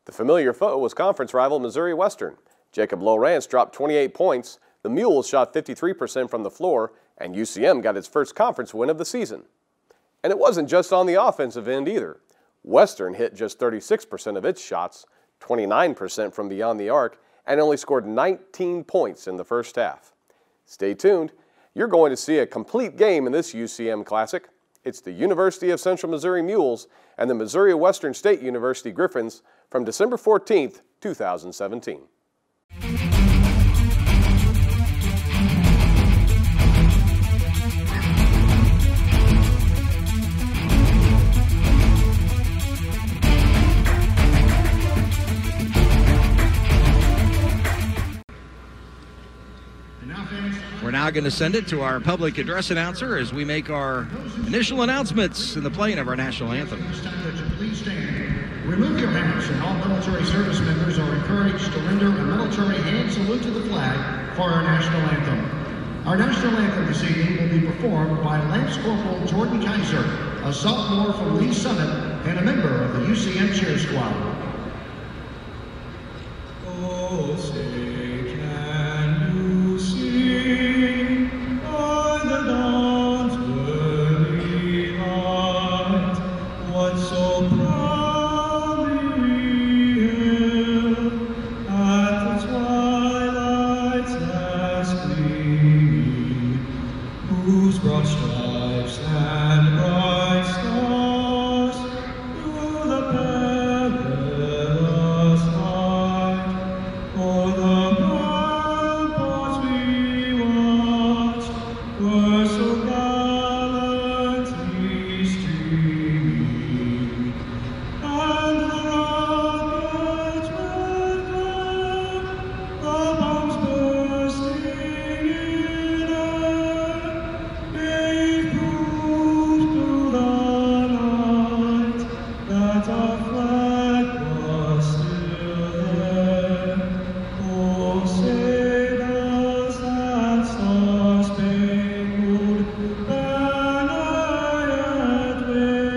The familiar foe was conference rival Missouri Western. Jacob Lowrance dropped 28 points, the Mules shot 53% from the floor, and UCM got its first conference win of the season. And it wasn't just on the offensive end either. Western hit just 36% of its shots, 29% from beyond the arc, and only scored 19 points in the first half. Stay tuned. You're going to see a complete game in this UCM Classic. It's the University of Central Missouri Mules and the Missouri Western State University Griffins from December 14th, 2017. We're now going to send it to our public address announcer as we make our initial announcements in the playing of our national anthem. Please stand. Remove your hats, and all military service members are encouraged to render a military hand salute to the flag for our national anthem. Our national anthem this evening will be performed by Lance Corporal Jordan Kaiser, a sophomore from Lee Summit and a member of the UCM cheer squad. Oh, say can you see by the dawn's early light what so proudly we hailed at the twilight's last gleaming, whose broad stripes and bright stars through the perilous night o'er the ramparts we watched were so gallantly streaming, and the rockets went down, the bombs bursting in air, gave proof to the night that our flag was still there. Oh, say does that star-spangled banner yet wave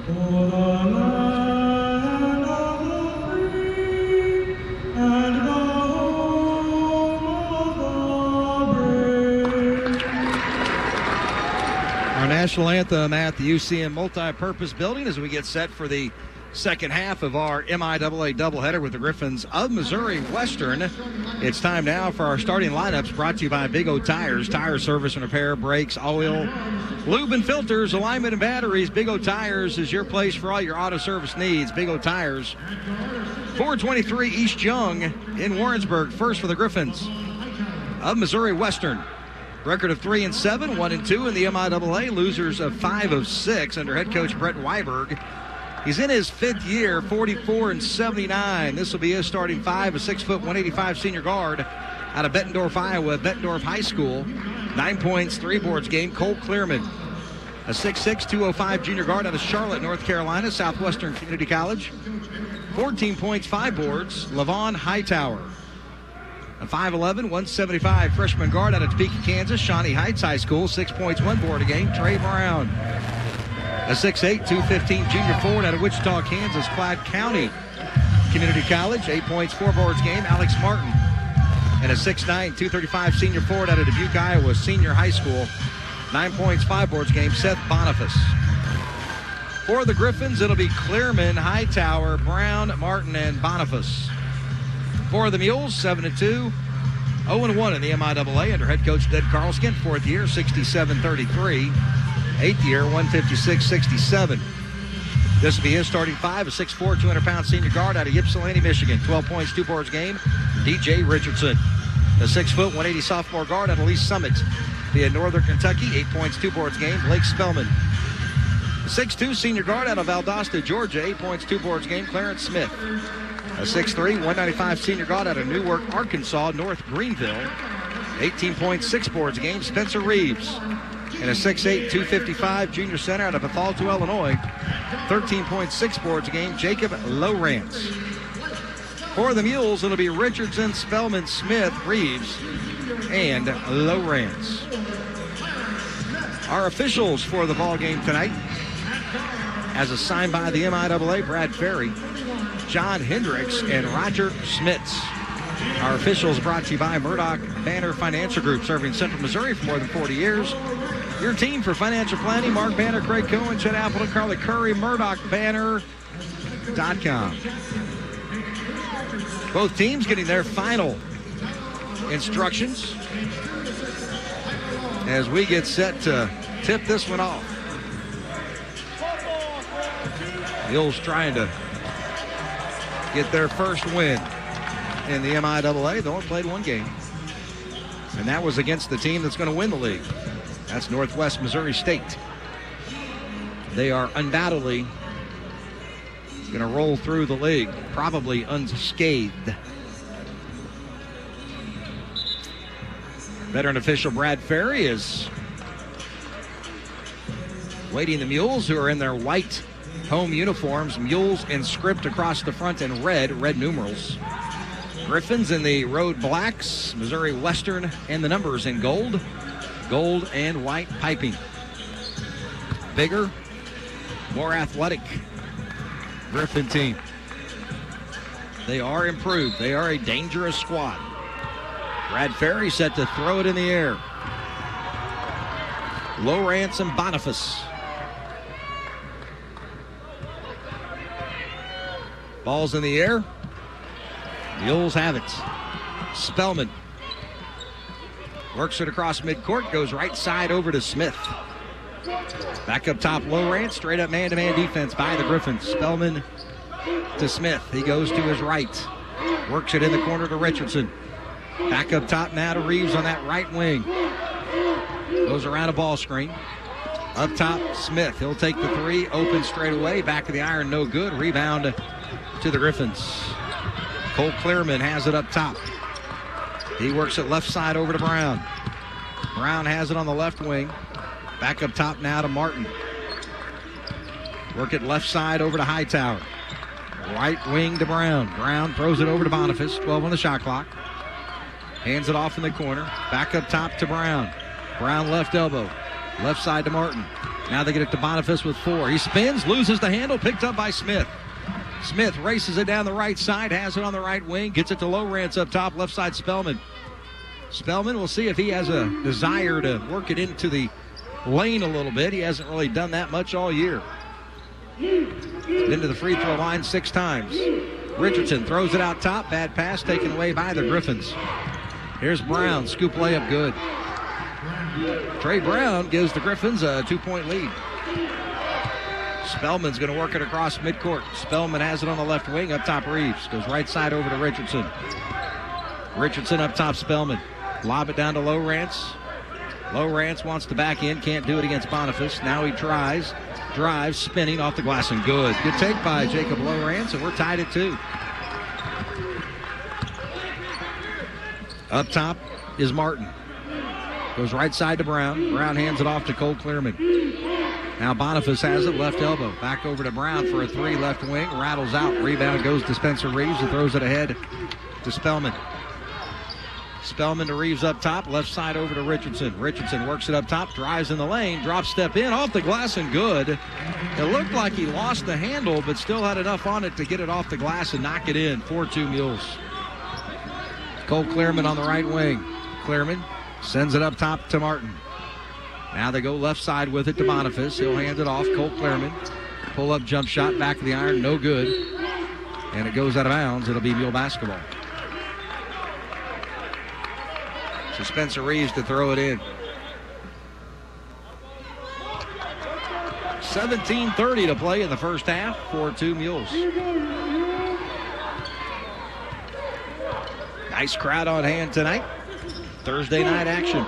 o'er the land of the free and the home of the brave? Our national anthem at the UCM Multi-Purpose Building as we get set for the second half of our MIAA doubleheader with the Griffins of Missouri Western. It's time now for our starting lineups, brought to you by Big O Tires. Tire service and repair, brakes, oil, lube and filters, alignment and batteries. Big O Tires is your place for all your auto service needs. Big O Tires, 423 East Young in Warrensburg. First for the Griffins of Missouri Western. Record of 3-7, 1-2 in the MIAA. Losers of 5 of 6 under head coach Brett Weiberg. He's in his fifth year, 44-79. This will be his starting five, a 6', 185 senior guard out of Bettendorf, Iowa, Bettendorf High School. 9 points, 3 boards game, Cole Clearman. A 6'6", 205 junior guard out of Charlotte, North Carolina, Southwestern Community College. 14 points, 5 boards, Levon Hightower. A 5'11", 175 freshman guard out of Topeka, Kansas, Shawnee Heights High School. 6 points, 1 board a game, Trey Brown. A 6'8", 215 junior forward out of Wichita, Kansas, Platte County Community College. 8 points, 4 boards game, Alex Martin. And a 6'9", 235 senior forward out of Dubuque, Iowa, Senior High School. 9 points, 5 boards game, Seth Boniface. For the Griffins, it'll be Clearman, Hightower, Brown, Martin, and Boniface. For the Mules, 7-2, 0-1 in the MIAA under head coach Ted Carlskin. 4th year, 67-33. 8th year, 156-67. This will be his starting five, a 6'4", 200-pound senior guard out of Ypsilanti, Michigan. 12 points, 2 boards game, DJ Richardson. A 6', 180 sophomore guard out of Lee Summit via Northern Kentucky. 8 points, 2 boards game, Blake Spellman. A 6'2", senior guard out of Valdosta, Georgia. 8 points, 2 boards game, Clarence Smith. A 6'3", 195 senior guard out of Newark, Arkansas, North Greenville. 18 points, 6 boards game, Spencer Reeves. And a 6'8", 255 junior center out of Bethalto, Illinois. 13.6 boards a game, Jacob Lowrance. For the Mules, it'll be Richardson, Spellman, Smith, Reeves, and Lowrance. Our officials for the ball game tonight. as assigned by the MIAA, Brad Ferry, John Hendricks, and Roger Schmitz. Our officials brought to you by Murdoch Banner Financial Group, serving Central Missouri for more than 40 years. Your team for financial planning, Mark Banner, Craig Cohen, Chet Appleton, Carly Curry, MurdochBanner.com. Both teams getting their final instructions as we get set to tip this one off. Mules trying to get their first win in the MIAA. They only played one game, and that was against the team that's going to win the league. That's Northwest Missouri State. They are undoubtedly going to roll through the league, probably unscathed. Veteran official Brad Ferry is waiting the Mules, who are in their white home uniforms, Mules in script across the front in red numerals. Griffins in the road blacks, Missouri Western and the numbers in gold and white piping. Bigger, more athletic Griffin team. They are improved. They are a dangerous squad. Brad Ferry set to throw it in the air. Lowrance and Boniface. Ball's in the air. Mules have it. Spellman works it across midcourt, goes right side over to Smith. Back up top, Lowrance, straight up man-to-man defense by the Griffins. Spellman to Smith. He goes to his right. Works it in the corner to Richardson. Back up top now to Reeves on that right wing. Goes around a ball screen. Up top, Smith. He'll take the three, open straight away. Back of the iron, no good. Rebound to the Griffins. Cole Clearman has it up top. He works it left side over to Brown. Brown has it on the left wing. Back up top now to Martin. Work it left side over to Hightower. Right wing to Brown. Brown throws it over to Boniface. 12 on the shot clock. Hands it off in the corner. Back up top to Brown. Brown left elbow. Left side to Martin. Now they get it to Boniface with 4. He spins, loses the handle, picked up by Smith. Smith races it down the right side, has it on the right wing, gets it to Lowrance up top, left side Spellman. Spellman, we'll see if he has a desire to work it into the lane a little bit. He hasn't really done that much all year. Been to the free throw line 6 times. Richardson throws it out top, bad pass taken away by the Griffins. Here's Brown, scoop layup good. Trey Brown gives the Griffins a 2-point lead. Spellman's going to work it across midcourt. Spellman has it on the left wing. Up top, Reeves. Goes right side over to Richardson. Richardson up top, Spellman. Lob it down to Lowrance. Lowrance wants to back in. Can't do it against Boniface. Now he tries. Drives, spinning off the glass and good. Good take by Jacob Lowrance, and we're tied at 2. Up top is Martin. Goes right side to Brown. Brown hands it off to Cole Clearman. Now Boniface has it, left elbow. Back over to Brown for a 3, left wing. Rattles out. Rebound goes to Spencer Reeves, who throws it ahead to Spellman. Spellman to Reeves up top. Left side over to Richardson. Richardson works it up top. Drives in the lane. Drop step in. Off the glass and good. It looked like he lost the handle, but still had enough on it to get it off the glass and knock it in. 4-2 Mules. Cole Clearman on the right wing. Clearman sends it up top to Martin. Now they go left side with it to Boniface. He'll hand it off. Cole Clearman. Pull up jump shot. Back of the iron. No good. And it goes out of bounds. It'll be Mule basketball. So Spencer Reeves to throw it in. 17:30 to play in the first half. 4-2 Mules. Nice crowd on hand tonight. Thursday night action.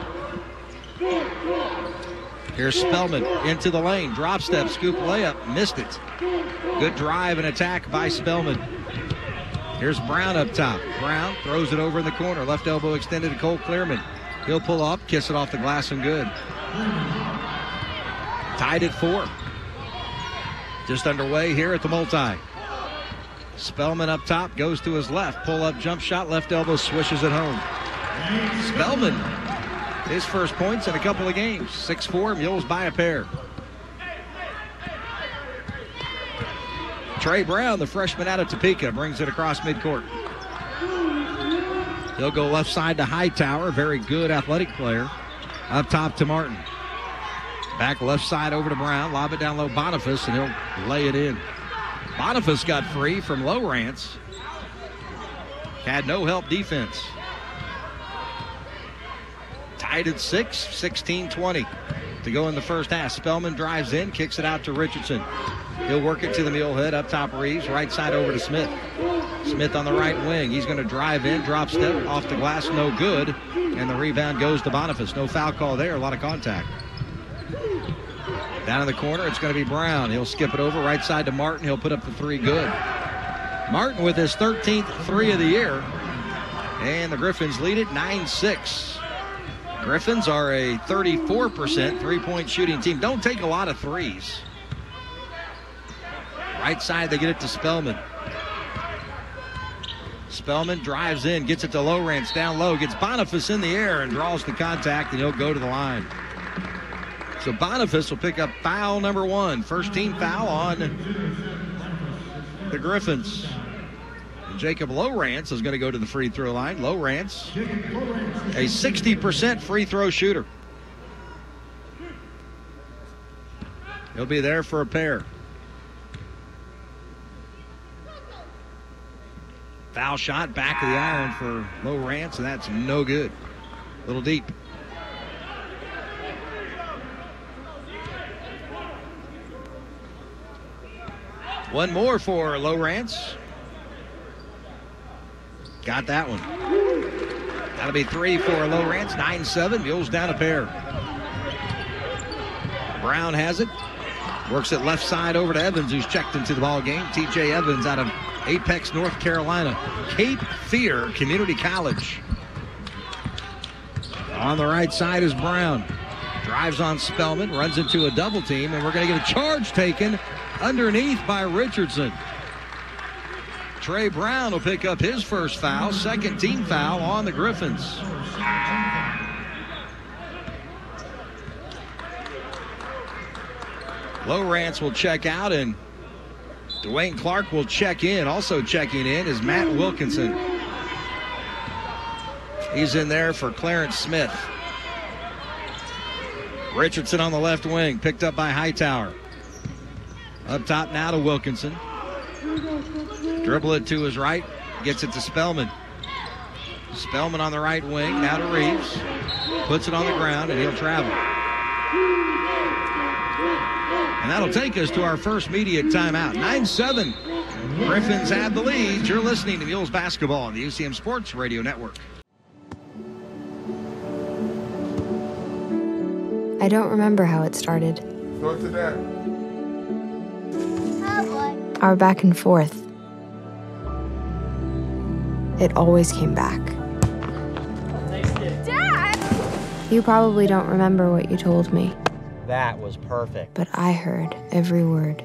Here's Spellman into the lane. Drop step, scoop layup. Missed it. Good drive and attack by Spellman. Here's Brown up top. Brown throws it over in the corner. Left elbow extended to Cole Clearman. He'll pull up, kiss it off the glass and good. Tied at 4. Just underway here at the multi. Spellman up top, goes to his left. Pull up jump shot, left elbow, swishes it home. Spellman, his first points in a couple of games. 6-4, Mules by a pair. Trey Brown, the freshman out of Topeka, brings it across midcourt. He'll go left side to Hightower, very good athletic player. Up top to Martin. Back left side over to Brown, lob it down low Boniface, and he'll lay it in. Boniface got free from Lowrance. Had no help defense. Tied at 6, 16-20 to go in the first half. Spellman drives in, kicks it out to Richardson. He'll work it to the mule head, up top Reeves, right side over to Smith. Smith on the right wing. He's going to drive in, drop step, off the glass, no good. And the rebound goes to Boniface. No foul call there, a lot of contact. Down in the corner, it's going to be Brown. He'll skip it over, right side to Martin. He'll put up the three, good. Martin with his 13th three of the year. And the Griffins lead it 9-6. Griffins are a 34% three-point shooting team. Don't take a lot of threes. Right side, they get it to Spellman. Spellman drives in, gets it to Lowrance, down low, gets Boniface in the air and draws the contact, and he'll go to the line. So Boniface will pick up foul number 1. First team foul on the Griffins. And Jacob Lowrance is going to go to the free throw line. Lowrance, a 60% free throw shooter. He'll be there for a pair. Foul shot, back of the iron for Lowrance, and that's no good. A little deep. One more for Lowrance. Got that one. That'll be 3 for Lowrance. 9-7. Mules down a pair. Brown has it. Works it left side over to Evans, who's checked into the ball game. TJ Evans out of Apex, North Carolina. Cape Fear Community College. On the right side is Brown. Drives on Spellman, runs into a double team, and we're going to get a charge taken underneath by Richardson. Trey Brown will pick up his first foul, second team foul on the Griffins. Lowrance will check out, and Dwayne Clark will check in. Also checking in is Matt Wilkinson. He's in there for Clarence Smith. Richardson on the left wing, picked up by Hightower. Up top now to Wilkinson. Dribble it to his right, gets it to Spellman. Spellman on the right wing, now to Reeves. Puts it on the ground, and he'll travel. And that'll take us to our first media timeout. 9-7. Griffins have the lead. You're listening to Mules basketball on the UCM Sports Radio Network. I don't remember how it started. Go to that. Our back and forth. It always came back. Dad! You probably don't remember what you told me. That was perfect. But I heard every word.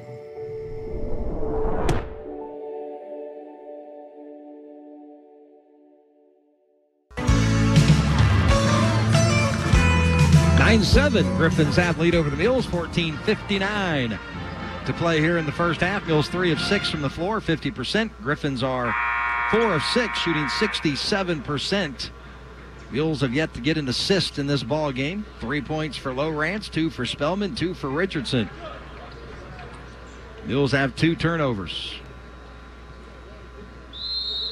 Griffins have lead over the Mules, 14:59 to play here in the first half. Mules 3 of 6 from the floor, 50%. Griffins are 4 of 6, shooting 67%. Mules have yet to get an assist in this ball game. 3 points for Lowrance, 2 for Spellman, 2 for Richardson. Mules have 2 turnovers.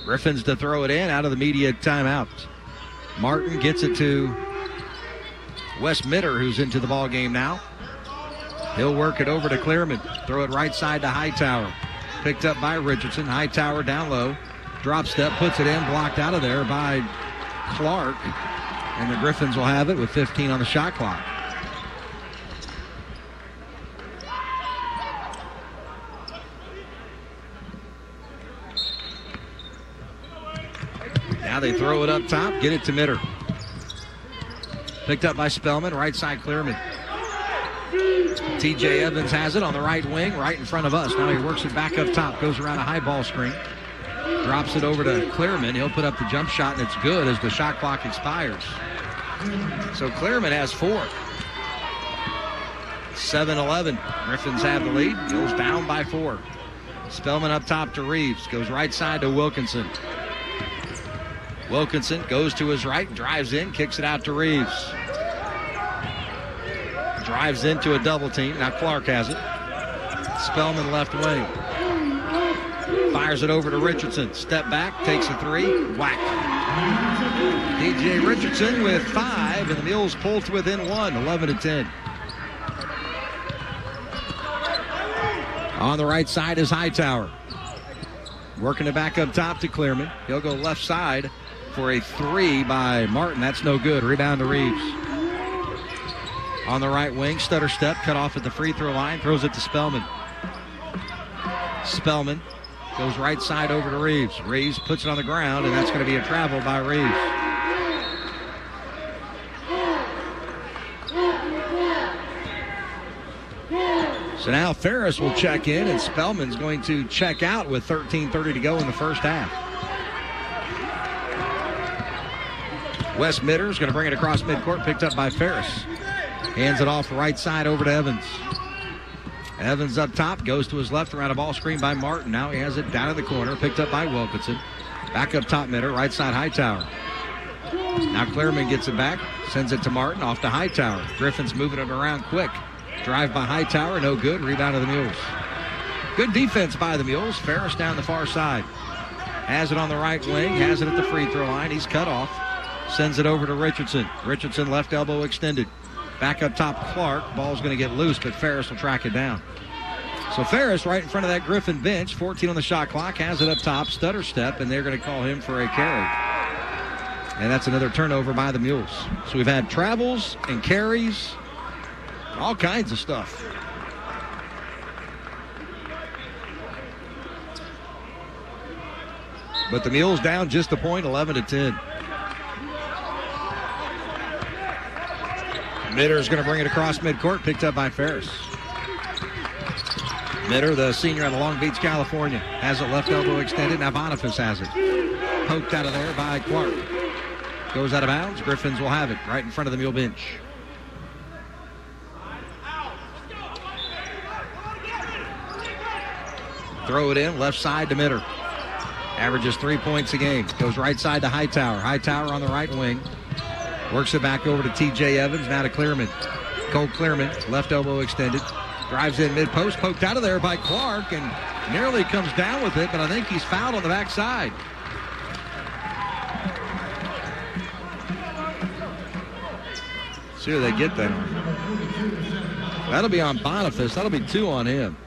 Griffins to throw it in out of the media timeout. Martin gets it to Wes Mitter, who's into the ball game now. He'll work it over to Clearman. Throw it right side to Hightower. Picked up by Richardson. Hightower down low. Drop step, puts it in, blocked out of there by Clark. And the Griffins will have it with 15 on the shot clock. Now they throw it up top, get it to Mitter. Picked up by Spellman, right side Clearman. TJ Evans has it on the right wing, right in front of us. Now he works it back up top, goes around a high ball screen. Drops it over to Clearman. He'll put up the jump shot, and it's good as the shot clock expires. So Clearman has 4. 7-11. Griffins have the lead. Goes down by 4. Spellman up top to Reeves. Goes right side to Wilkinson. Wilkinson goes to his right, drives in, kicks it out to Reeves. Drives into a double team. Now Clark has it. Spellman left wing. Fires it over to Richardson. Step back, takes a three, whack. DJ Richardson with 5, and the Mules pull to within 1, 11-10. On the right side is Hightower. Working it back up top to Clearman. He'll go left side for a 3 by Martin. That's no good. Rebound to Reeves. On the right wing, stutter step, cut off at the free throw line, throws it to Spellman. Spellman goes right side over to Reeves. Reeves puts it on the ground, and that's going to be a travel by Reeves. So now Ferris will check in, and Spellman's going to check out with 13:30 to go in the first half. Wes Mitter's going to bring it across midcourt, picked up by Ferris. Hands it off right side over to Evans. Evans up top, goes to his left around a ball screen by Martin. Now he has it down in the corner, picked up by Wilkinson. Back up top Mitter, right side Hightower. Now Clearman gets it back, sends it to Martin, off to Hightower. Griffin's moving it around quick. Drive by Hightower, no good. Rebound of the Mules. Good defense by the Mules. Ferris down the far side. Has it on the right wing, has it at the free throw line. He's cut off. Sends it over to Richardson. Richardson left elbow extended. Back up top Clark. Ball's going to get loose, but Ferris will track it down. So Ferris right in front of that Griffin bench. 14 on the shot clock. Has it up top. Stutter step, and they're going to call him for a carry. And that's another turnover by the Mules. So we've had travels and carries. All kinds of stuff. But the Mules down just a point, 11-10. Mitter's going to bring it across midcourt, picked up by Ferris. Mitter, the senior out of Long Beach, California, has it left elbow extended. Now Boniface has it. Poked out of there by Clark. Goes out of bounds. Griffins will have it right in front of the Mule bench. Throw it in, left side to Mitter. Averages 3 points a game. Goes right side to Hightower. Hightower on the right wing. Works it back over to T.J. Evans, now to Clearman. Cole Clearman, left elbow extended. Drives in mid-post, poked out of there by Clark, and nearly comes down with it, but I think he's fouled on the backside. See where they get that on. That'll be on Boniface. That'll be 2 on him.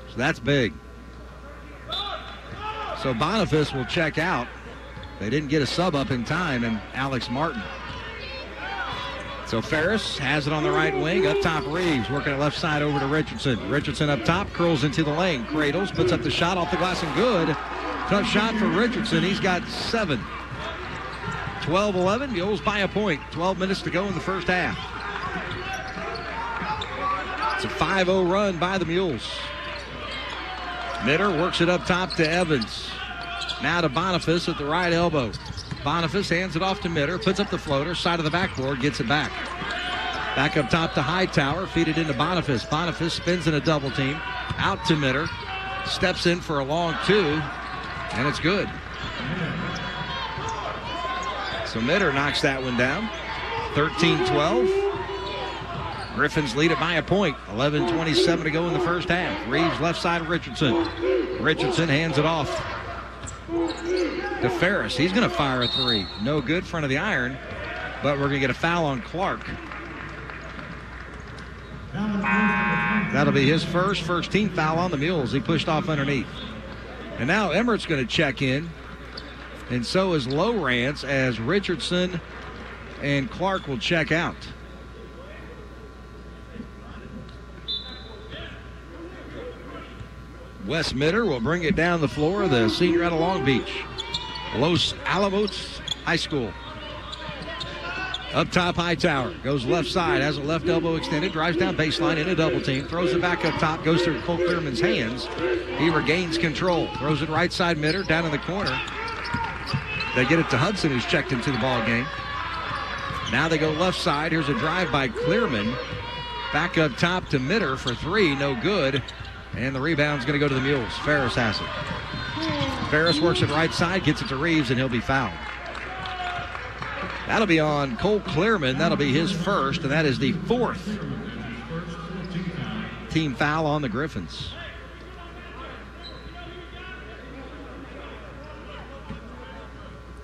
So that's big. So Boniface will check out. They didn't get a sub up in time, and Alex Martin. So Ferris has it on the right wing. Up top, Reeves working it left side over to Richardson. Richardson up top, curls into the lane. Cradles, puts up the shot off the glass and good. Tough shot for Richardson. He's got 7. 12-11, Mules by a point. 12 minutes to go in the first half. It's a 5-0 run by the Mules. Mitter works it up top to Evans. Now to Boniface at the right elbow. Boniface hands it off to Mitter, puts up the floater, side of the backboard, gets it back. Back up top to Hightower, feed it into Boniface. Boniface spins in a double team. Out to Mitter. Steps in for a long 2, and it's good. So Mitter knocks that one down. 13-12. Griffins lead it by a point. 11:27 to go in the first half. Reeves left side of Richardson. Richardson hands it off to Ferris. He's going to fire a 3. No good, front of the iron, but we're going to get a foul on Clark. That'll be his first team foul on the Mules. He pushed off underneath. And now Emmert's going to check in, and so is Lowrance, as Richardson and Clark will check out. Wes Mitter will bring it down the floor, the senior out of Long Beach. Los Alamos High School. Up top, Hightower. Goes left side, has a left elbow extended, drives down baseline in a double team, throws it back up top, goes through Cole Clearman's hands. He regains control, throws it right side Mitter, down in the corner. They get it to Hudson, who's checked into the ball game. Now they go left side. Here's a drive by Clearman. Back up top to Mitter for 3, no good. And the rebound's going to go to the Mules. Ferris has it. Ferris works it right side, gets it to Reeves, and he'll be fouled. That'll be on Cole Clearman. That'll be his first, and that is the fourth team foul on the Griffins.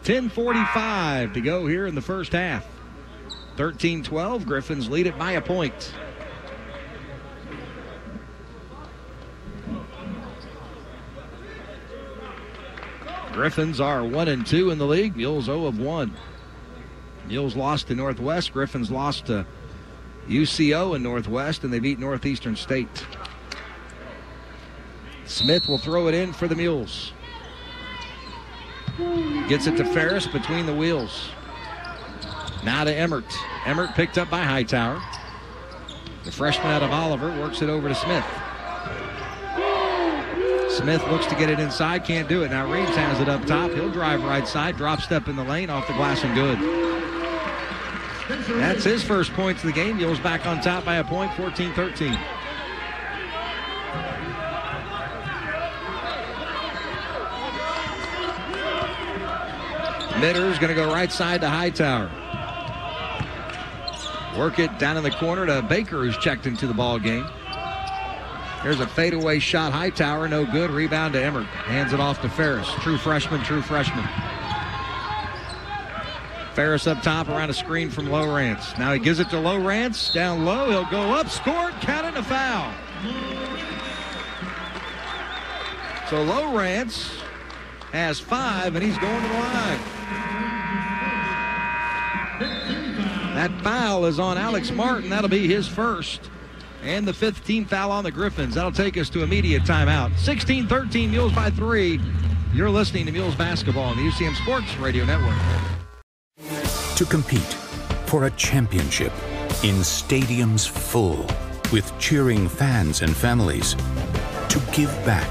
.10:45 to go here in the first half. 13-12, Griffins lead it by a point. Griffins are 1-2 in the league. Mules 0-1. Mules lost to Northwest. Griffins lost to UCO in Northwest, and they beat Northeastern State. Smith will throw it in for the Mules. Gets it to Ferris between the wheels. Now to Emmert. Emmert picked up by Hightower. The freshman out of Oliver works it over to Smith. Smith looks to get it inside, can't do it. Now Reeves has it up top. He'll drive right side, drop step in the lane, off the glass and good. That's his first points of the game. Mules back on top by a point, 14-13. Mitter's going to go right side to Hightower. Work it down in the corner to Baker, who's checked into the ball game. Here's a fadeaway shot. Hightower, no good. Rebound to Emmert. Hands it off to Ferris. True freshman, true freshman. Ferris up top around a screen from Lowrance. Now he gives it to Lowrance. Down low, he'll go up, scored, counted, a foul. So Lowrance has 5, and he's going to the line. That foul is on Alex Martin. That'll be his first. And the 5th team foul on the Griffins. That'll take us to immediate timeout. 16-13, Mules by 3. You're listening to Mules basketball on the UCM Sports Radio Network. To compete for a championship in stadiums full with cheering fans and families. To give back.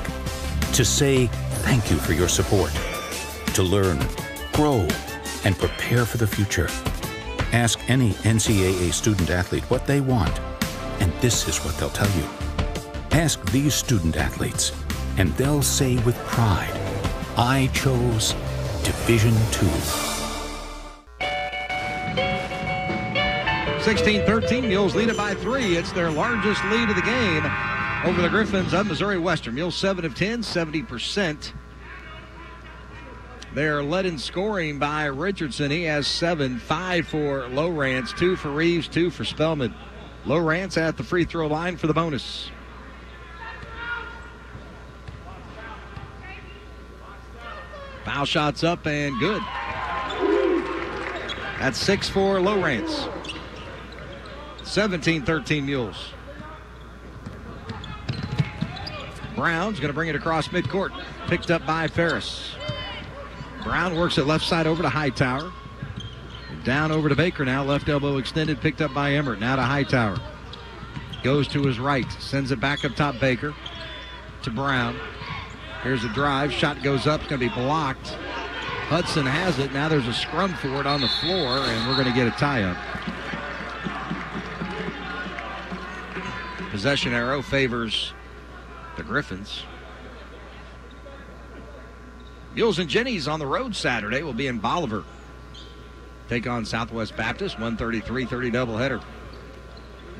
To say thank you for your support. To learn, grow, and prepare for the future. Ask any NCAA student athlete what they want, and this is what they'll tell you. Ask these student athletes, and they'll say with pride, I chose Division II. 16-13, Mules lead it by 3. It's their largest lead of the game over the Griffins of Missouri Western. Mules 7 of 10, 70%. They're led in scoring by Richardson. He has 7, 5 for Lowrance, 2 for Reeves, 2 for Spellman. Lowrance at the free throw line for the bonus. Foul shots up and good. That's 6 for Lowrance. 17-13 Mules. Brown's going to bring it across midcourt. Picked up by Ferris. Brown works it left side over to Hightower. Down over to Baker now. Left elbow extended. Picked up by Emmert. Now to Hightower. Goes to his right. Sends it back up top Baker. To Brown. Here's a drive. Shot goes up. It's going to be blocked. Hudson has it. Now there's a scrum for it on the floor, and we're going to get a tie-up. Possession arrow favors the Griffins. Mules and Jennies on the road Saturday will be in Bolivar. Take on Southwest Baptist, 133-30 doubleheader.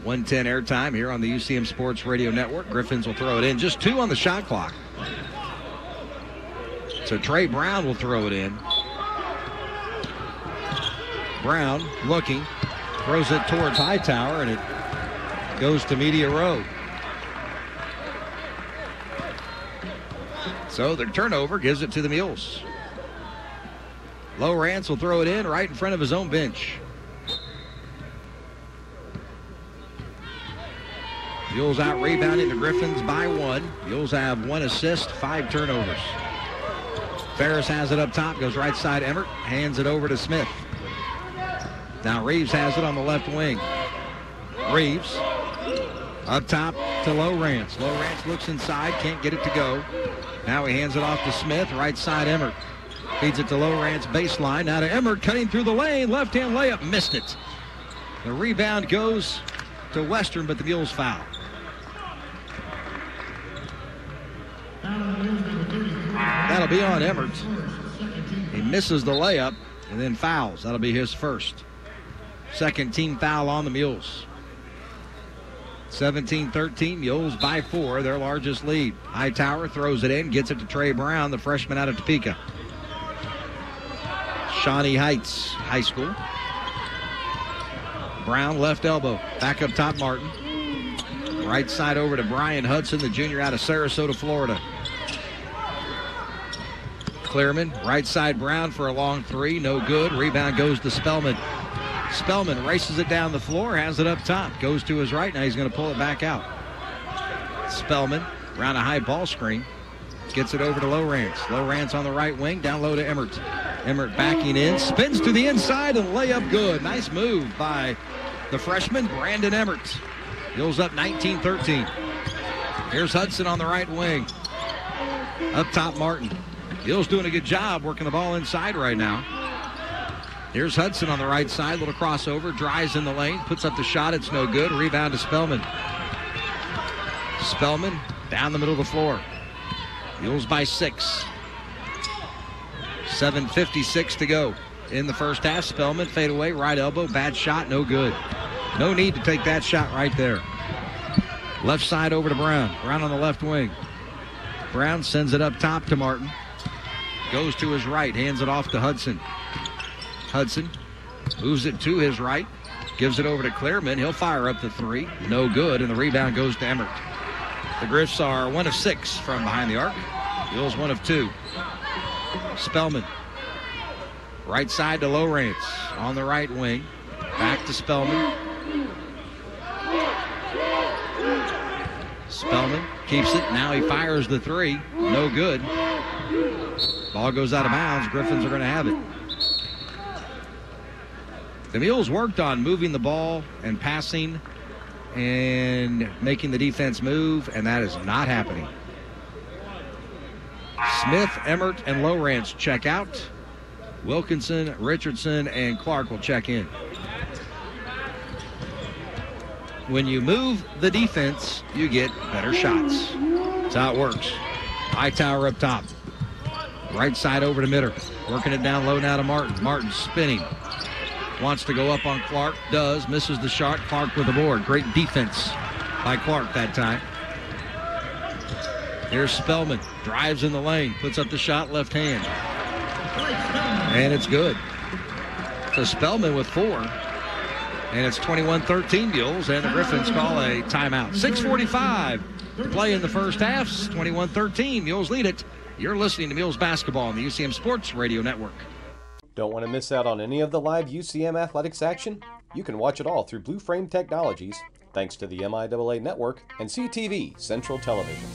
1:10 airtime here on the UCM Sports Radio Network. Griffins will throw it in. Just 2 on the shot clock. So Trey Brown will throw it in. Brown looking, throws it towards Hightower, and it goes to Media Row. So the turnover gives it to the Mules. Lowrance will throw it in right in front of his own bench. Mules out rebounding the Griffins by 1. Mules have 1 assist, 5 turnovers. Ferris has it up top, goes right side Emmert, hands it over to Smith. Now Reeves has it on the left wing. Reeves up top to Lowrance. Lowrance looks inside, can't get it to go. Now he hands it off to Smith, right side Emmert. Feeds it to Lowrance baseline. Now to Emmert, cutting through the lane. Left-hand layup, missed it. The rebound goes to Western, but the Mules foul. that'll be on Emmert. He misses the layup and then fouls. That'll be his first. Second team foul on the Mules. 17-13, Mules by 4, their largest lead. Hightower throws it in, gets it to Trey Brown, the freshman out of Topeka. Shawnee Heights High School. Brown left elbow, back up top Martin. Right side over to Brian Hudson, the junior out of Sarasota, Florida. Clearman, right side Brown for a long three, no good. Rebound goes to Spellman. Spellman races it down the floor, has it up top, goes to his right, now he's going to pull it back out. Spellman, around a high ball screen, gets it over to Lowrance. Lowrance on the right wing, down low to Emmert. Emmert backing in, spins to the inside, and layup good. Nice move by the freshman, Brandon Emmert. Mules up 19-13. Here's Hudson on the right wing. Up top, Martin. Mules doing a good job working the ball inside right now. Here's Hudson on the right side, little crossover, drives in the lane, puts up the shot, it's no good. Rebound to Spellman. Spellman down the middle of the floor. Mules by 6. 7:56 to go in the first half. Spellman fade away, right elbow, bad shot, no good. No need to take that shot right there. Left side over to Brown. Brown on the left wing. Brown sends it up top to Martin. Goes to his right, hands it off to Hudson. Hudson moves it to his right, gives it over to Clearman. He'll fire up the three. No good, and the rebound goes to Emmert. The Griffs are 1 of 6 from behind the arc. Mules 1 of 2. Spellman. Right side to Lowrance on the right wing. Back to Spellman. Spellman keeps it. Now he fires the three. No good. Ball goes out of bounds. Griffins are going to have it. The Mules worked on moving the ball and passing and making the defense move, and that is not happening. Smith, Emmert, and Lowrance check out. Wilkinson, Richardson, and Clark will check in. When you move the defense, you get better shots. That's how it works. Hightower up top. Right side over to Mitter. Working it down low now to Martin. Martin spinning. Wants to go up on Clark. Does. Misses the shot. Clark with the board. Great defense by Clark that time. Here's Spellman. Drives in the lane. Puts up the shot left hand. And it's good. So Spellman with 4. And it's 21-13 Mules. And the Griffins call a timeout. 6:45 to play in the first half. 21-13. Mules lead it. You're listening to Mules basketball on the UCM Sports Radio Network. Don't want to miss out on any of the live UCM athletics action? You can watch it all through Blue Frame Technologies, thanks to the MIAA Network and CTV Central Television.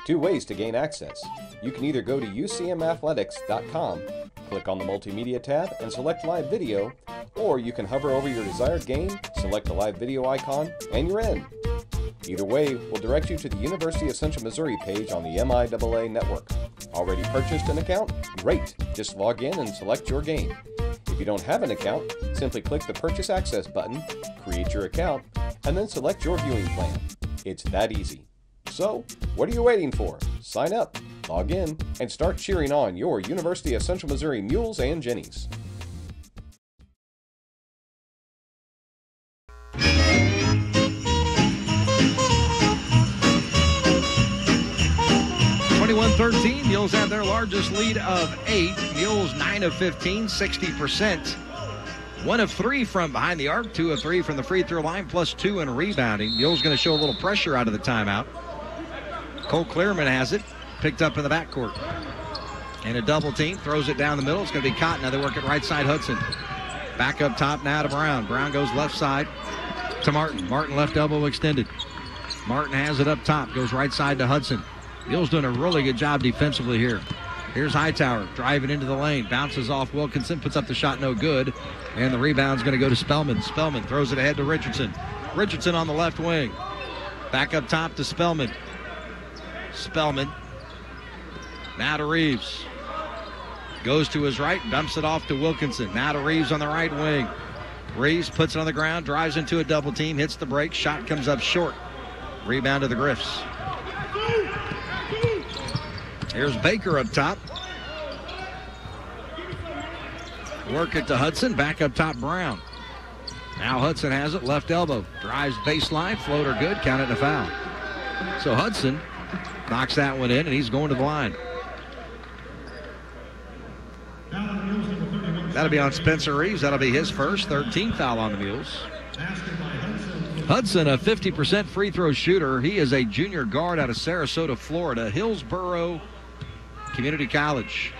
2 ways to gain access. You can either go to UCMathletics.com, click on the Multimedia tab and select Live Video, or you can hover over your desired game, select the live video icon, and you're in. Either way will direct you to the University of Central Missouri page on the MIAA Network. Already purchased an account? Great! Just log in and select your game. If you don't have an account, simply click the Purchase Access button, create your account, and then select your viewing plan. It's that easy. So, what are you waiting for? Sign up, log in, and start cheering on your University of Central Missouri Mules and Jennies. Mules have their largest lead of 8. Mules 9 of 15, 60%. 1 of 3 from behind the arc, 2 of 3 from the free throw line, plus 2 in rebounding. Mules going to show a little pressure out of the timeout. Cole Clearman has it, picked up in the backcourt. And a double team, throws it down the middle. It's going to be Cotton. Now they work it right side, Hudson. Back up top now to Brown. Brown goes left side to Martin. Martin left elbow extended. Martin has it up top, goes right side to Hudson. Mules doing a really good job defensively here. Here's Hightower driving into the lane. Bounces off Wilkinson. Puts up the shot. No good. And the rebound's going to go to Spellman. Spellman throws it ahead to Richardson. Richardson on the left wing. Back up top to Spellman. Spellman. Now to Reeves. Goes to his right. Dumps it off to Wilkinson. Now to Reeves on the right wing. Reeves puts it on the ground. Drives into a double team. Hits the break. Shot comes up short. Rebound to the Griffs. Here's Baker up top. Work it to Hudson. Back up top, Brown. Now Hudson has it. Left elbow. Drives baseline. Floater good. Count it and a foul. So Hudson knocks that one in, and he's going to the line. That'll be on Spencer Reeves. That'll be his first, 13th foul on the Mules. Hudson, a 50% free throw shooter. He is a junior guard out of Sarasota, Florida. Hillsborough Community College.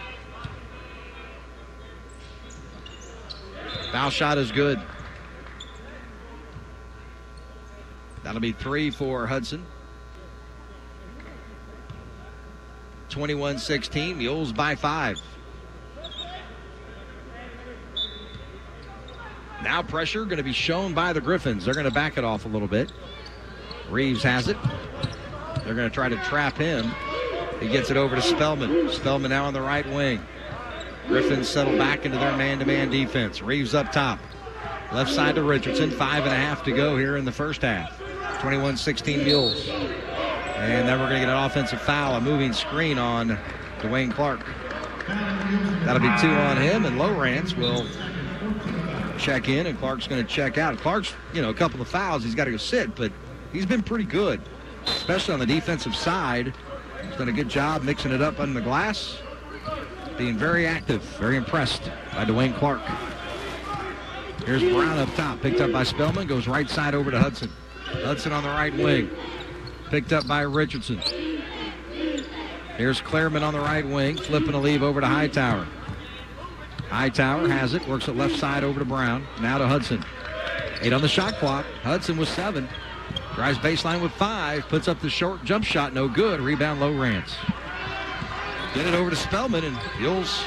Foul shot is good. That'll be 3 for Hudson. 21-16, Mules by 5. Now pressure going to be shown by the Griffins. They're going to back it off a little bit. Reeves has it. They're going to try to trap him. He gets it over to Spellman. Spellman now on the right wing. Griffins settle back into their man-to-man defense. Reeves up top. Left side to Richardson. 5.5 to go here in the first half. 21-16 Mules. And then we're going to get an offensive foul, a moving screen on Dwayne Clark. That'll be 2 on him, and Lowrance will check in, and Clark's going to check out. Clark's, a couple of fouls. He's got to go sit, but he's been pretty good, especially on the defensive side. He's done a good job mixing it up on the glass, being very active, very impressed by Dwayne Clark. Here's Brown up top, picked up by Spellman, goes right side over to Hudson. Hudson on the right wing, picked up by Richardson. Here's Clairman on the right wing, flipping a leave over to Hightower. Hightower has it, works it left side over to Brown. Now to Hudson. 8 on the shot clock. Hudson with 7. Drives baseline with 5. Puts up the short jump shot, no good. Rebound, Lowrance. Get it over to Spellman, and Mules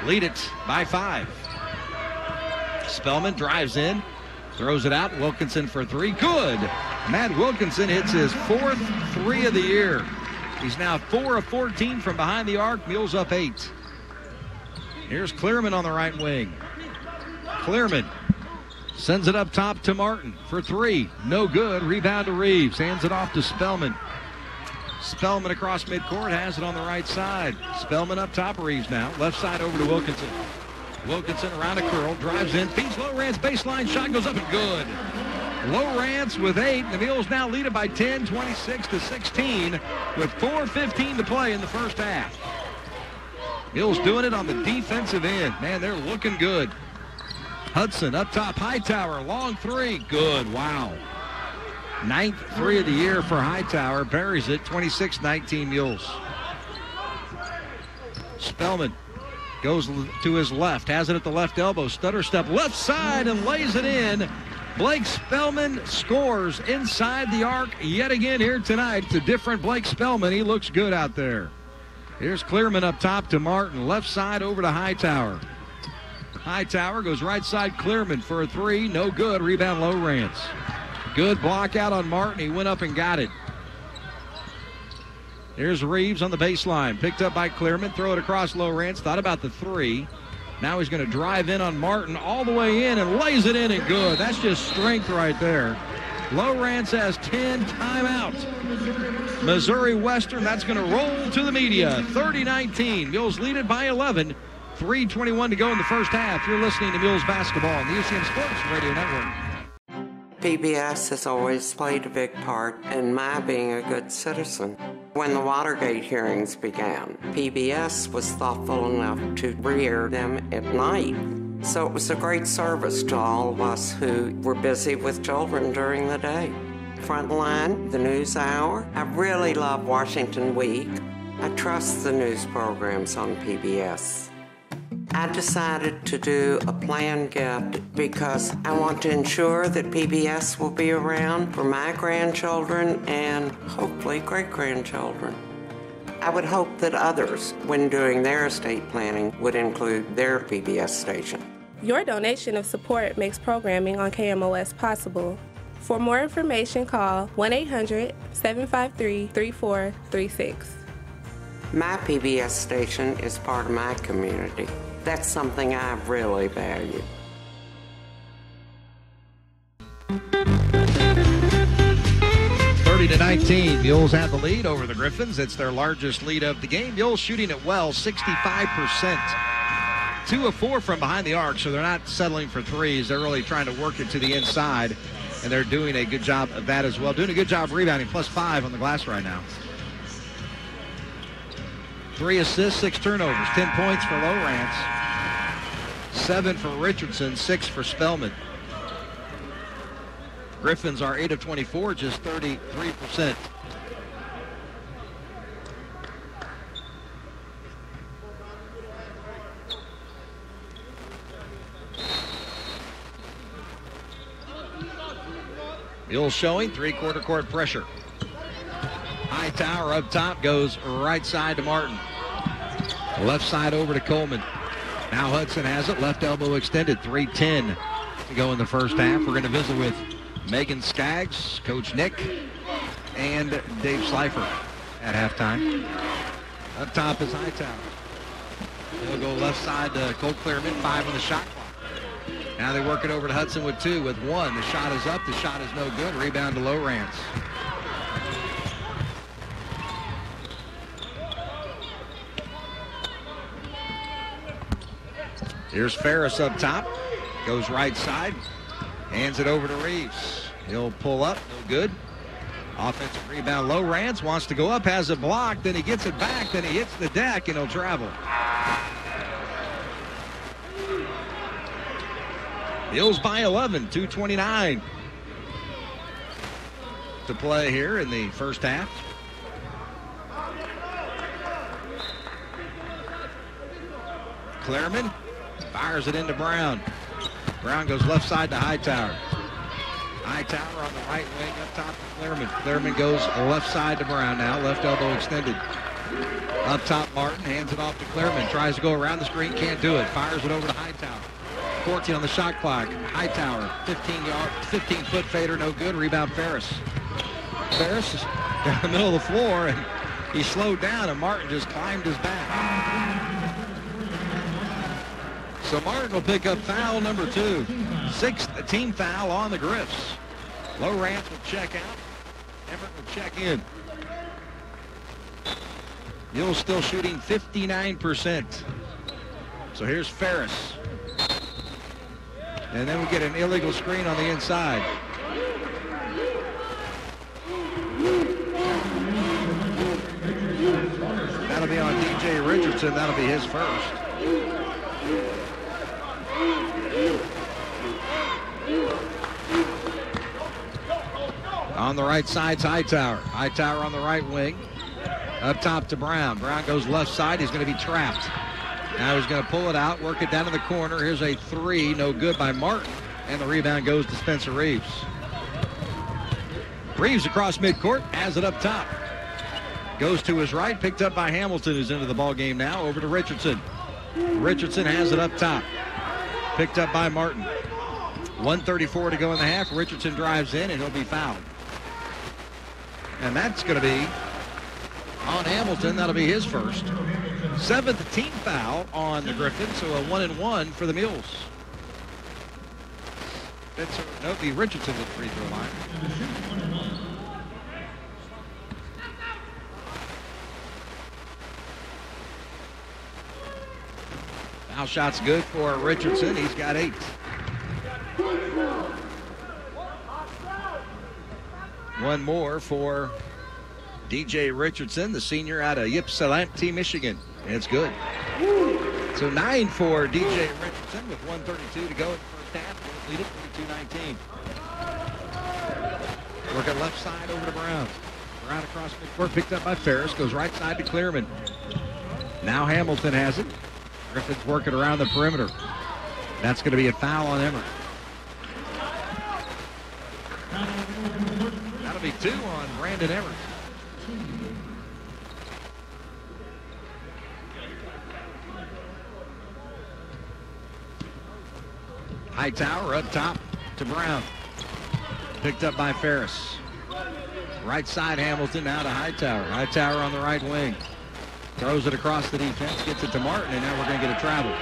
lead it by 5. Spellman drives in, throws it out. Wilkinson for 3. Good. Matt Wilkinson hits his 4th 3 of the year. He's now 4 of 14 from behind the arc. Mules up 8. Here's Clearman on the right wing. Clearman sends it up top to Martin for 3. No good. Rebound to Reeves. Hands it off to Spellman. Spellman across midcourt, has it on the right side. Spellman up top, Reeves now. Left side over to Wilkinson. Wilkinson around a curl, drives in, feeds Lowrance, baseline shot goes up and good. Lowrance with 8. The Mules now lead it by 10, 26-16, with 4:15 to play in the first half. Mules doing it on the defensive end. Man, they're looking good. Hudson up top, Hightower, long 3, good, wow. 9th 3 of the year for Hightower, buries it, 26-19 Mules. Spellman goes to his left, has it at the left elbow, stutter step left side and lays it in. Blake Spellman scores inside the arc yet again here tonight. It's a different Blake Spellman. He looks good out there. Here's Clearman up top to Martin. Left side over to Hightower. Hightower goes right side Clearman for a 3. No good. Rebound Lowrance. Good block out on Martin. He went up and got it. Here's Reeves on the baseline. Picked up by Clearman. Throw it across Lowrance. Thought about the 3. Now he's going to drive in on Martin all the way in and lays it in and good. That's just strength right there. Lowrance has 10 timeout. Missouri Western, that's going to roll to the media. 30-19. Mules lead it by 11. 3:21 to go in the first half. You're listening to Mules basketball on the UCM Sports Radio Network. PBS has always played a big part in my being a good citizen. When the Watergate hearings began, PBS was thoughtful enough to re-air them at night. So it was a great service to all of us who were busy with children during the day. Frontline, the News Hour. I really love Washington Week. I trust the news programs on PBS. I decided to do a planned gift because I want to ensure that PBS will be around for my grandchildren and hopefully great-grandchildren. I would hope that others, when doing their estate planning, would include their PBS station. Your donation of support makes programming on KMOS possible. For more information, call 1-800-753-3436. My PBS station is part of my community. That's something I really value. To 19, Mules have the lead over the Griffins. It's their largest lead of the game. Mules shooting it well, 65%. 2 of 4 from behind the arc, so they're not settling for threes. They're really trying to work it to the inside, and they're doing a good job of that as well. Doing a good job rebounding, +5 on the glass right now. 3 assists, 6 turnovers, 10 points for Lowrance, 7 for Richardson, 6 for Spellman. Griffins are 8 of 24, just 33%. Mules showing 3/4 court pressure. Hightower up top goes right side to Martin. Left side over to Coleman. Now Hudson has it. Left elbow extended. 3:10 to go in the first half. We're going to visit with Megan Skaggs, Coach Nick, and Dave Slifer at halftime. Up top is Hightower. He'll go left side to Cole Clearman. 5 on the shot clock. Now they work it over to Hudson with 2. With 1, the shot is up. The shot is no good. Rebound to Lowrance. Here's Ferris up top. Goes right side. Hands it over to Reeves. He'll pull up. No good. Offensive rebound. Lowrance wants to go up. Has it blocked. Then he gets it back. Then he hits the deck and he'll travel. Mules by 11, 2:29 to play here in the first half. Clearman fires it into Brown. Brown goes left side to Hightower. Hightower on the right wing up top to Clearman. Clearman goes left side to Brown now. Left elbow extended. Up top Martin hands it off to Clearman. Tries to go around the screen. Can't do it. Fires it over to Hightower. 14 on the shot clock. Hightower, 15-foot fader, no good. Rebound Ferris. Ferris is down the middle of the floor, and he slowed down, and Martin just climbed his back. So Martin will pick up foul number 2. 6th team foul on the Griffs. Lowrance will check out. Everett will check in. Mules still shooting 59%. So here's Ferris. And then we get an illegal screen on the inside. That'll be on DJ Richardson. That'll be his first. On the right side's Hightower. Hightower on the right wing. Up top to Brown. Brown goes left side. He's going to be trapped. Now he's going to pull it out, work it down in the corner. Here's a 3, no good by Martin. And the rebound goes to Spencer Reeves. Reeves across midcourt, has it up top. Goes to his right, picked up by Hamilton, who's into the ball game now. Over to Richardson. Richardson has it up top. Picked up by Martin. 1:34 to go in the half. Richardson drives in, and he'll be fouled. And that's going to be on Hamilton. That'll be his first. 7th team foul on the Griffins, so a 1-and-1 for the Mules. That'll be Richardson at the free throw line. Foul shot's good for Richardson. He's got 8. One more for DJ Richardson, the senior out of Ypsilanti, Michigan. It's good. So 9 for DJ Richardson with 1:32 to go in the first half. Lead it 22-19. Work it left side over to Brown. Brown across midcourt, picked up by Ferris. Goes right side to Clearman. Now Hamilton has it. Griffins working around the perimeter. That's going to be a foul on Emmer. That'll be 2 on Brandon Emmer. Hightower up top to Brown. Picked up by Ferris. Right side Hamilton now to Hightower. Hightower on the right wing. Throws it across the defense. Gets it to Martin, and now we're going to get a travel.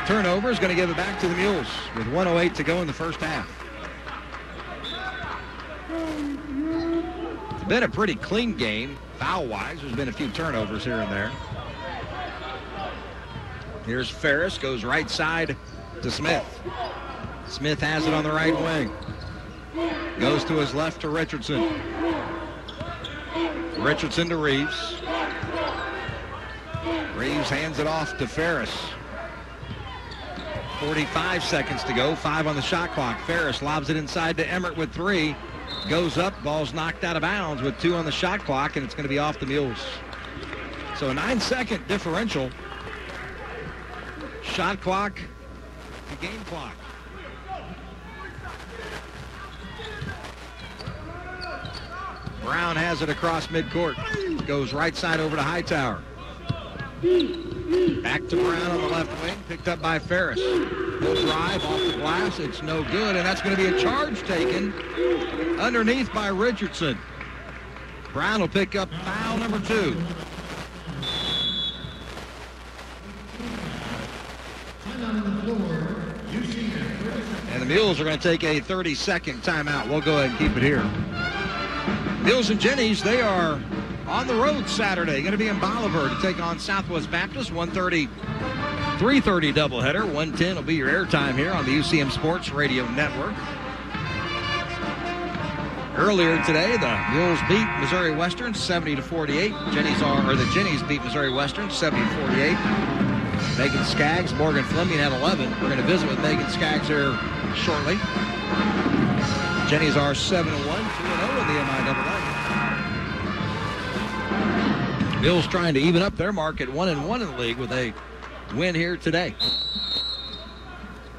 Turnover is going to give it back to the Mules with 1:08 to go in the first half. It's been a pretty clean game, foul-wise. There's been a few turnovers here and there. Here's Ferris, goes right side to Smith. Smith has it on the right wing. Goes to his left to Richardson. Richardson to Reeves. Reeves hands it off to Ferris. 45 seconds to go, 5 on the shot clock. Ferris lobs it inside to Emmert with 3. Goes up, ball's knocked out of bounds with 2 on the shot clock, and it's going to be off the Mules. So a 9-second differential. Shot clock to game clock. Brown has it across midcourt. Goes right side over to Hightower. Back to Brown on the left wing, picked up by Ferris. He'll drive off the glass. It's no good, and that's going to be a charge taken underneath by Richardson. Brown will pick up foul number 2. And the Mules are going to take a 30-second timeout. We'll go ahead and keep it here. Mules and Jennies, they are on the road Saturday. Going to be in Bolivar to take on Southwest Baptist. 1:30, 3:30 doubleheader. 1:10 will be your airtime here on the UCM Sports Radio Network. Earlier today, the Mules beat Missouri Western 70-48. The Jennies beat Missouri Western 70-48. Megan Skaggs, Morgan Fleming had 11. We're going to visit with Megan Skaggs here shortly. Jennies are 7-1, 2-0 in the MIAA. Mules trying to even up their mark at 1-1 in the league with a win here today.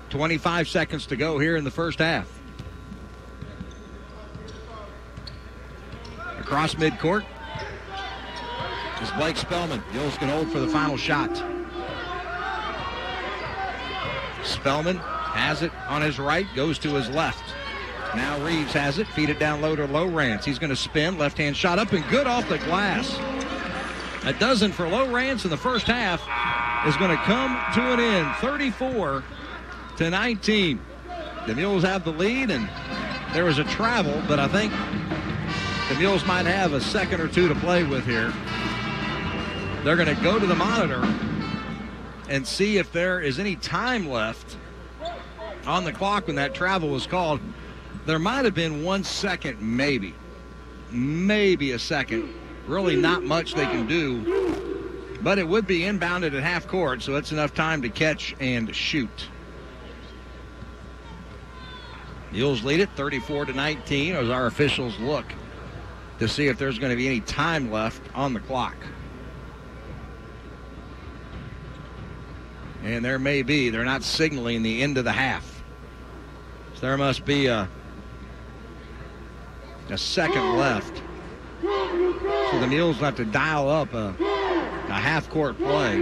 25 seconds to go here in the first half. Across midcourt is Blake Spellman. Mules can hold for the final shot. Spellman has it on his right, goes to his left. Now Reeves has it, feed it down low to Lowrance. He's going to spin, left-hand shot up and good off the glass. A dozen for Lowrance in the first half is going to come to an end, 34-19. The Mules have the lead, and there was a travel, but I think the Mules might have a second or two to play with here. They're going to go to the monitor and see if there is any time left on the clock when that travel was called. There might have been 1 second, maybe a second. Really not much they can do, but it would be inbounded at half court, so it's enough time to catch and shoot. Mules lead it 34-19 as our officials look to see if there's going to be any time left on the clock. And there may be. They're not signaling the end of the half. So there must be a second left. So the Mules have to dial up a half-court play.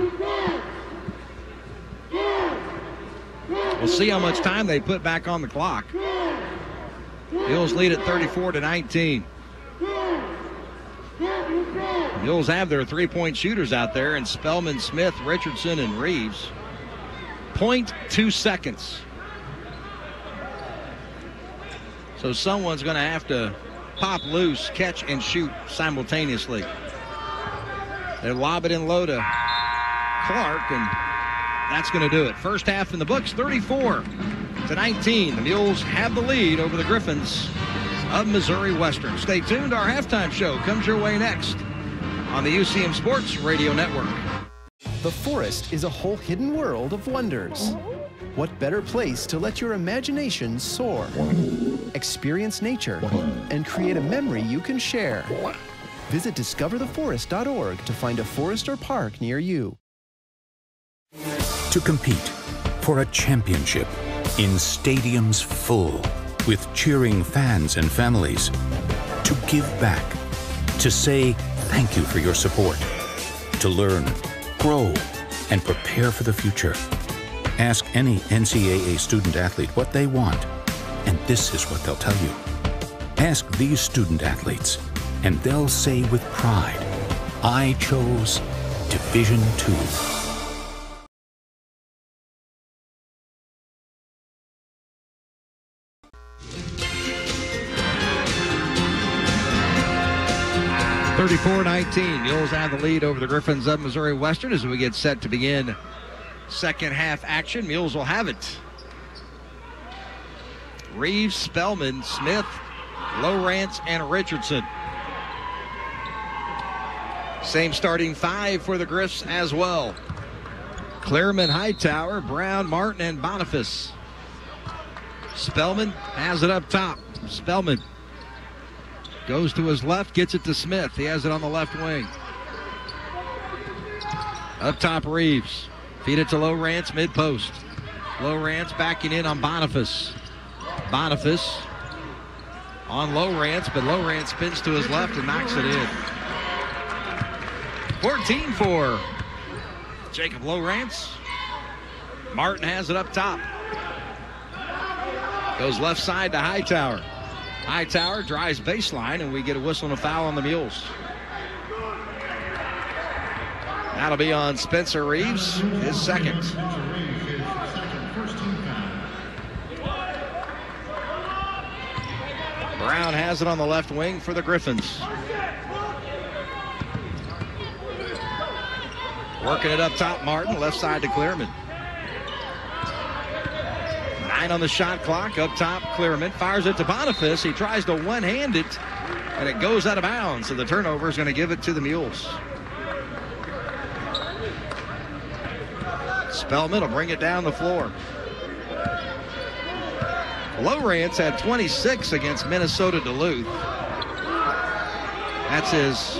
We'll see how much time they put back on the clock. Mules lead at 34-19. Mules have their three-point shooters out there, and Spellman, Smith, Richardson, and Reeves. 0.2 seconds. So someone's going to have to pop loose, catch, and shoot simultaneously. They lob it in low to Clark, and that's going to do it. First half in the books, 34-19. The Mules have the lead over the Griffins of Missouri Western. Stay tuned. Our halftime show comes your way next on the UCM Sports Radio Network. The forest is a whole hidden world of wonders. What better place to let your imagination soar? Experience nature and create a memory you can share. Visit discovertheforest.org to find a forest or park near you. To compete for a championship in stadiums full with cheering fans and families. To give back. To say thank you for your support. To learn, grow, and prepare for the future. Ask any NCAA student athlete what they want, and this is what they'll tell you. Ask these student athletes, and they'll say with pride, I chose Division II. (34-19). Mules have the lead over the Griffins of Missouri Western as we get set to begin second half action. Mules will have it. Reeves, Spellman, Smith, Lowrance, and Richardson. Same starting five for the Griffs as well. Clearman, Hightower, Brown, Martin, and Boniface. Spellman has it up top. Spellman goes to his left, gets it to Smith. He has it on the left wing. Up top, Reeves. Feed it to Lowrance, mid-post. Lowrance backing in on Boniface. Boniface on Lowrance, but Lowrance spins to his left and knocks it in. 14 for Jacob Lowrance. Martin has it up top. Goes left side to Hightower. Hightower drives baseline, and we get a whistle and a foul on the Mules. That'll be on Spencer Reeves, his second. Brown has it on the left wing for the Griffins. Working it up top, Martin, left side to Clearman. 9 on the shot clock, up top, Clearman fires it to Boniface. He tries to one-hand it, and it goes out of bounds, so the turnover is going to give it to the Mules. Spellman will bring it down the floor. Lowrance had 26 against Minnesota Duluth. That's his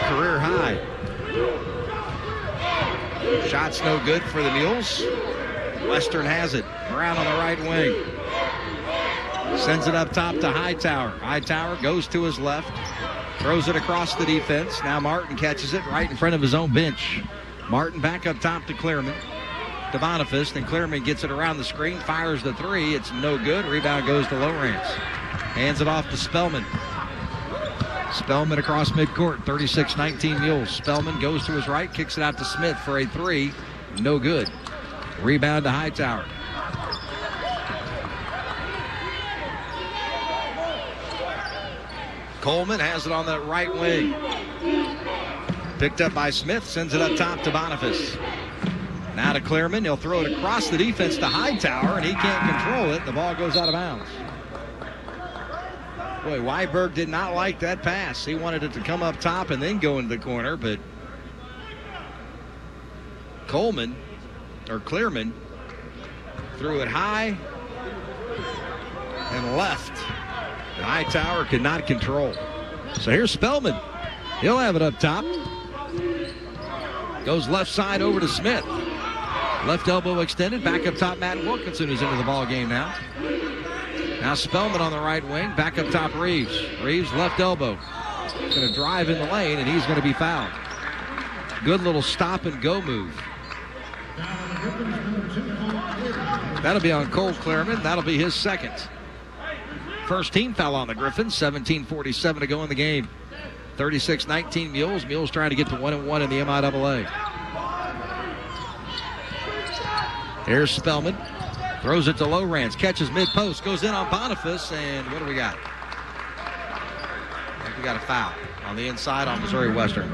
career high. Shot's no good for the Mules. Western has it. Brown on the right wing. Sends it up top to Hightower. Hightower goes to his left. Throws it across the defense. Now Martin catches it right in front of his own bench. Martin back up top to Clearman. To Boniface. Then Clearman gets it around the screen. Fires the three. It's no good. Rebound goes to Lowrance. Hands it off to Spellman. Spellman across midcourt. 36-19 Mules. Spellman goes to his right. Kicks it out to Smith for a three. No good. Rebound to Hightower. Coleman has it on the right wing. Picked up by Smith. Sends it up top to Boniface. Now to Clearman. He'll throw it across the defense to Hightower, and he can't control it. The ball goes out of bounds. Boy, Weiberg did not like that pass. He wanted it to come up top and then go into the corner, but Clearman threw it high and left. And Hightower could not control. So here's Spellman. He'll have it up top. Goes left side over to Smith. Left elbow extended. Back up top, Matt Wilkinson, who's into the ball game now. Now Spellman on the right wing. Back up top, Reeves. Reeves left elbow. He's going to drive in the lane, and he's going to be fouled. Good little stop and go move. That'll be on Cole Clearman. That'll be his second. First team foul on the Griffins. 17:47 to go in the game. 36-19 Mules. Mules trying to get to 1-1 in the MIAA. Here's Spellman. Throws it to Lowrance. Catches mid-post. Goes in on Boniface. And what do we got? I think we got a foul on the inside on Missouri Western.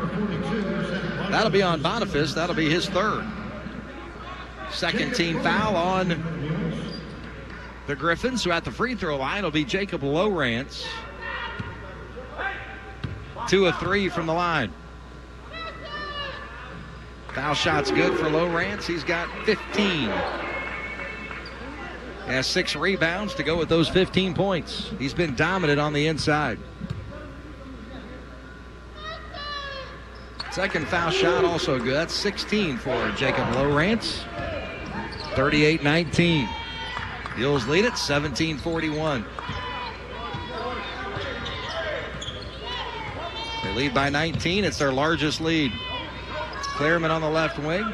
That'll be on Boniface. That'll be his third. Second team foul on the Griffins, who at the free throw line will be Jacob Lowrance. 2 of 3 from the line. Foul shot's good for Lowrance. He's got 15. He has 6 rebounds to go with those 15 points. He's been dominant on the inside. Second foul shot also good. That's 16 for Jacob Lowrance. 38-19. Mules lead it 17-41. They lead by 19. It's their largest lead. Clearman on the left wing,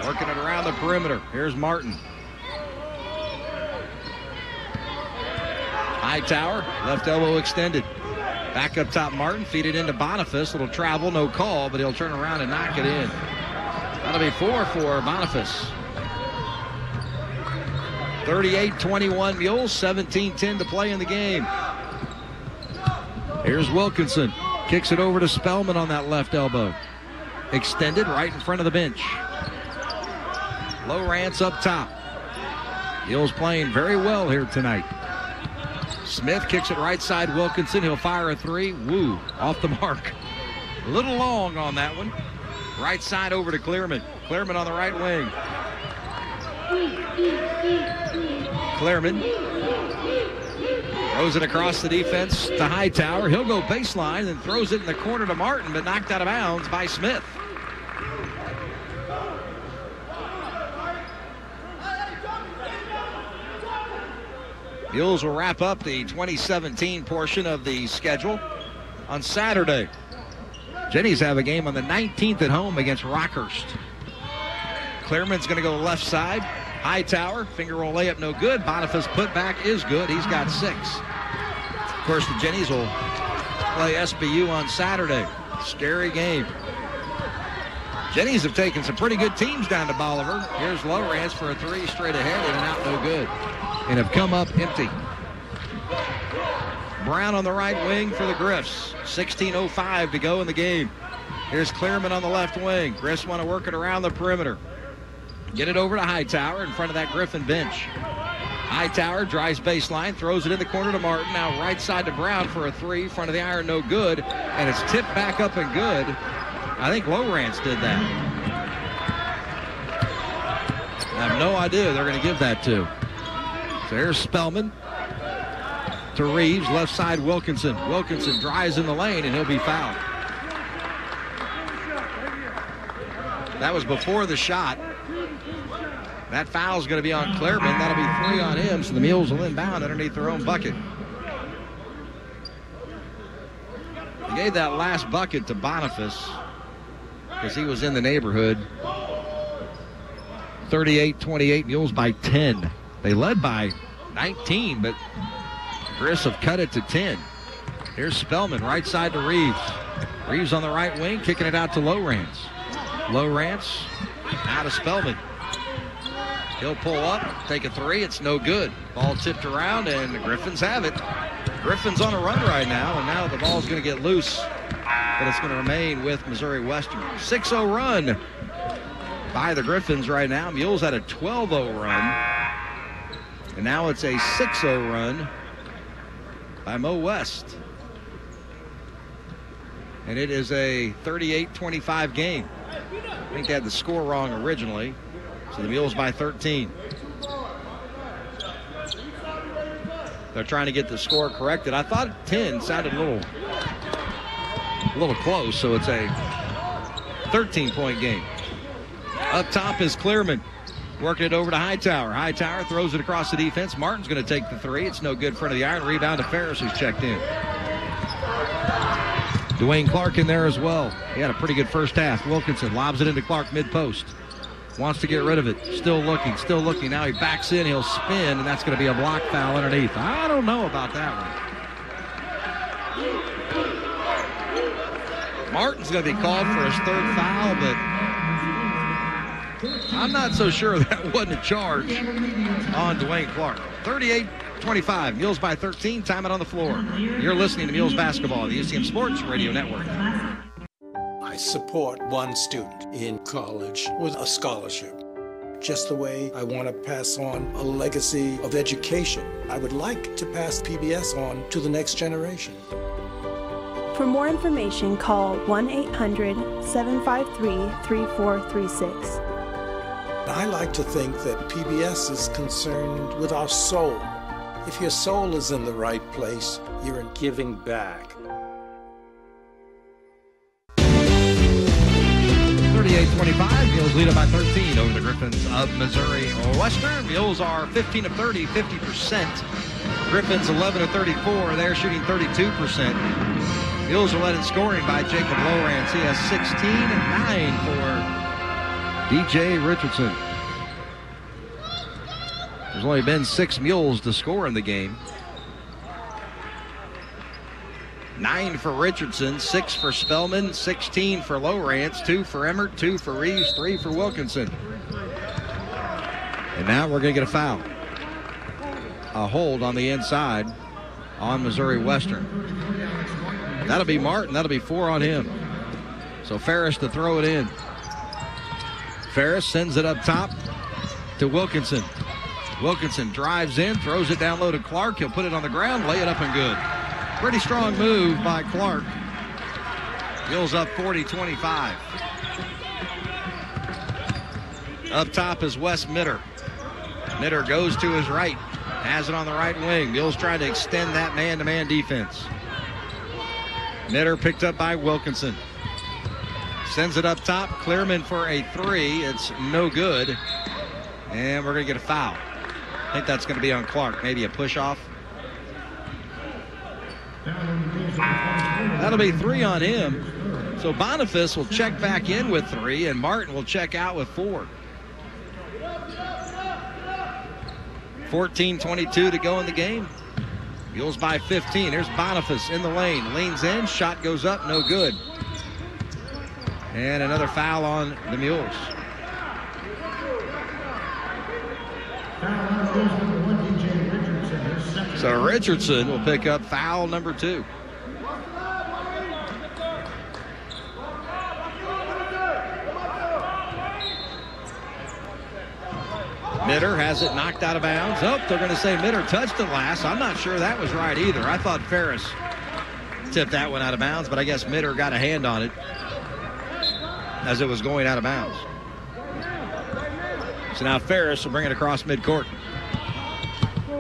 working it around the perimeter. Here's Martin. Hightower, left elbow extended. Back up top, Martin. Feed it into Boniface. Little travel, no call, but he'll turn around and knock it in. That'll be 4 for Boniface. 38-21 Mules, 17-10 to play in the game. Here's Wilkinson. Kicks it over to Spellman on that left elbow. Extended right in front of the bench. Lowrance up top. Mules playing very well here tonight. Smith kicks it right side. Wilkinson, he'll fire a three. Woo, off the mark. A little long on that one. Right side over to Clearman. Clearman on the right wing. Clearman throws it across the defense to Hightower. He'll go baseline and throws it in the corner to Martin, but knocked out of bounds by Smith. Mules will wrap up the 2017 portion of the schedule on Saturday. Jennies have a game on the 19th at home against Rockhurst. Clearman's going to go left side. Hightower, finger roll layup, no good. Boniface putback is good. He's got 6. Of course, the Jennies will play SBU on Saturday. Scary game. Jennies have taken some pretty good teams down to Bolivar. Here's Lowrance for a 3 straight ahead, in and out, no good. And have come up empty. Brown on the right wing for the Griffs. 16:05 to go in the game. Here's Clearman on the left wing. Griffs want to work it around the perimeter. Get it over to Hightower in front of that Griffin bench. Hightower drives baseline, throws it in the corner to Martin. Now right side to Brown for a 3. Front of the iron, no good. And it's tipped back up and good. I think Lowrance did that. I have no idea they're going to give that to. So here's Spellman to Reeves, left side Wilkinson. Wilkinson drives in the lane and he'll be fouled. That was before the shot. That foul's going to be on Clearman. That'll be 3 on him, so the Mules will inbound underneath their own bucket. They gave that last bucket to Boniface because he was in the neighborhood. 38-28, Mules by 10. They led by 19, but Griffs have cut it to 10. Here's Spellman, right side to Reeves. Reeves on the right wing, kicking it out to Lowrance. Lowrance out of Spellman. He'll pull up, take a 3. It's no good. Ball tipped around, and the Griffins have it. Griffins on a run right now, and now the ball's going to get loose, but it's going to remain with Missouri Western. 6-0 run by the Griffins right now. Mules had a 12-0 run, and now it's a 6-0 run by Mo West. And it is a 38-25 game. I think they had the score wrong originally. So the Mules by 13. They're trying to get the score corrected. I thought 10 sounded a little close, so it's a 13-point game. Up top is Clearman, working it over to Hightower. Hightower throws it across the defense. Martin's going to take the 3. It's no good. Front of the iron. Rebound to Ferris, who's checked in. Dwayne Clark in there as well. He had a pretty good first half. Wilkinson lobs it into Clark mid-post. Wants to get rid of it. Still looking, still looking. Now he backs in. He'll spin, and that's going to be a block foul underneath. I don't know about that one. Martin's going to be called for his 3rd foul, but I'm not so sure that wasn't a charge on Dwayne Clark. 38-25. Mules by 13. Time it on the floor. You're listening to Mules Basketball, the UCM Sports Radio Network. I support one student in college with a scholarship. Just the way I want to pass on a legacy of education. I would like to pass PBS on to the next generation. For more information, call 1-800-753-3436. I like to think that PBS is concerned with our soul. If your soul is in the right place, you're in giving back. 38-25, Mules lead it by 13 over the Griffins of Missouri Western. Mules are 15 of 30, 50%. Griffins 11 of 34, they're shooting 32%. Mules are led in scoring by Jacob Lowrance. He has 16 and 9 for DJ Richardson. There's only been 6 Mules to score in the game. 9 for Richardson, 6 for Spellman, 16 for Lowrance, 2 for Emmert, 2 for Reeves, 3 for Wilkinson. And now we're going to get a foul. A hold on the inside on Missouri Western. That'll be Martin. That'll be 4 on him. So Ferris to throw it in. Ferris sends it up top to Wilkinson. Wilkinson drives in, throws it down low to Clark. He'll put it on the ground, lay it up and good. Pretty strong move by Clark. Mules up 40-25. Up top is Wes Mitter. Mitter goes to his right, has it on the right wing. Mules trying to extend that man-to-man defense. Mitter picked up by Wilkinson. Sends it up top. Clearman for a three. It's no good. And we're going to get a foul. I think that's going to be on Clark. Maybe a push-off. That'll be 3 on him. So Boniface will check back in with 3, and Martin will check out with 4. 14-22 to go in the game. Mules by 15. Here's Boniface in the lane. Leans in. Shot goes up. No good. And another foul on the Mules. So Richardson will pick up foul number 2. Mitter has it knocked out of bounds. Oh, they're going to say Mitter touched it last. I'm not sure that was right either. I thought Ferris tipped that one out of bounds, but I guess Mitter got a hand on it as it was going out of bounds. So now Ferris will bring it across midcourt.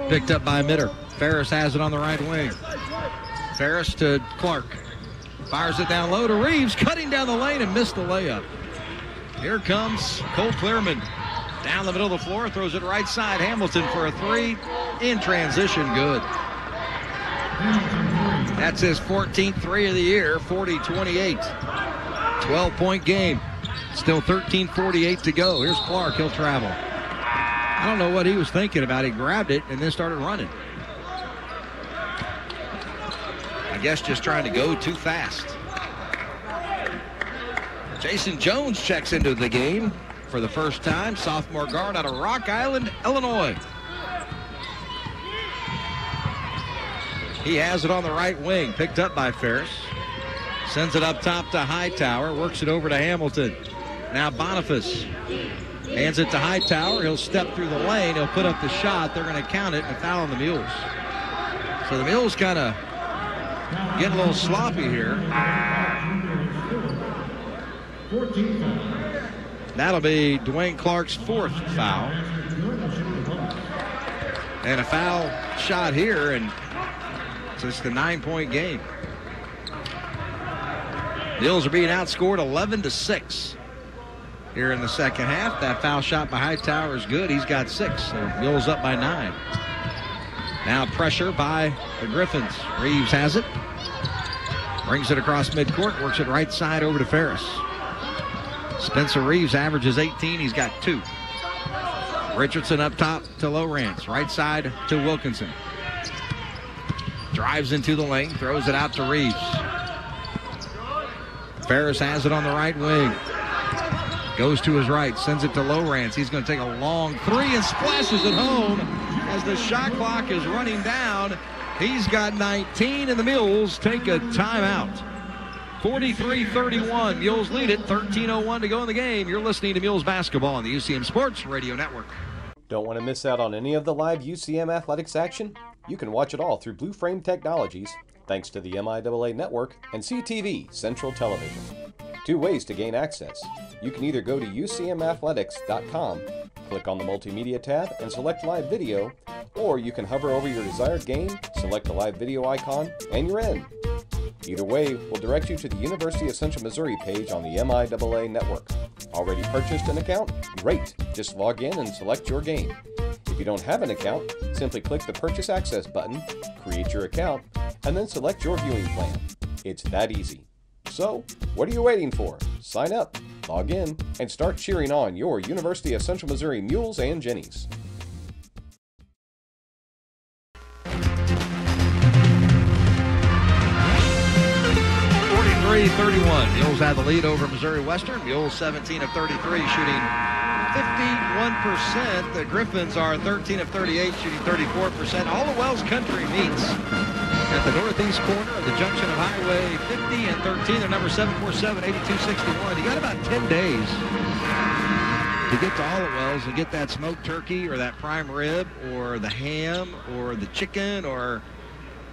Picked up by Mitter. Ferris has it on the right wing. Ferris to Clark. Fires it down low to Reeves, cutting down the lane and missed the layup. Here comes Cole Clearman. Down the middle of the floor, throws it right side. Hamilton for a 3. In transition, good. That's his 14th 3 of the year, 40-28. 12-point game. Still 13:48 to go. Here's Clark. He'll travel. I don't know what he was thinking about. He grabbed it and then started running. I guess just trying to go too fast. Jason Jones checks into the game for the first time. Sophomore guard out of Rock Island, Illinois. He has it on the right wing. Picked up by Ferris. Sends it up top to Hightower. Works it over to Hamilton. Now Boniface hands it to Hightower. He'll step through the lane. He'll put up the shot. They're going to count it and foul on the Mules. So the Mules kind of getting a little sloppy here. That'll be Dwayne Clark's 4th foul. And a foul shot here, and so it's the 9-point game. Mules are being outscored 11-6 here in the second half. That foul shot by Hightower is good. He's got 6, so Mules up by 9. Now pressure by the Griffins. Reeves has it. Brings it across midcourt. Works it right side over to Ferris. Spencer Reeves averages 18. He's got 2. Richardson up top to Lowrance. Right side to Wilkinson. Drives into the lane. Throws it out to Reeves. Ferris has it on the right wing. Goes to his right. Sends it to Lowrance. He's going to take a long 3 and splashes it home as the shot clock is running down. He's got 19, and the Mules take a timeout. 43-31. Mules lead it. 13:01 to go in the game. You're listening to Mules basketball on the UCM Sports Radio Network. Don't want to miss out on any of the live UCM athletics action? You can watch it all through Blue Frame Technologies, thanks to the MIAA Network and CTV Central Television. 2 ways to gain access. You can either go to UCMathletics.com, click on the Multimedia tab and select Live Video, or you can hover over your desired game, select the live video icon, and you're in. Either way will direct you to the University of Central Missouri page on the MIAA Network. Already purchased an account? Great! Just log in and select your game. If you don't have an account, simply click the Purchase Access button, create your account, and then select your viewing plan. It's that easy. So, what are you waiting for? Sign up, log in, and start cheering on your University of Central Missouri Mules and Jennies. 43-31. Mules have the lead over Missouri Western. Mules 17 of 33, shooting 51%. The Griffins are 13 of 38, shooting 34%. All of Wells Country meets at the northeast corner of the junction of Highway 50 and 13. They're number 747-8261. You got about 10 days to get to Allwell's and get that smoked turkey or that prime rib or the ham or the chicken or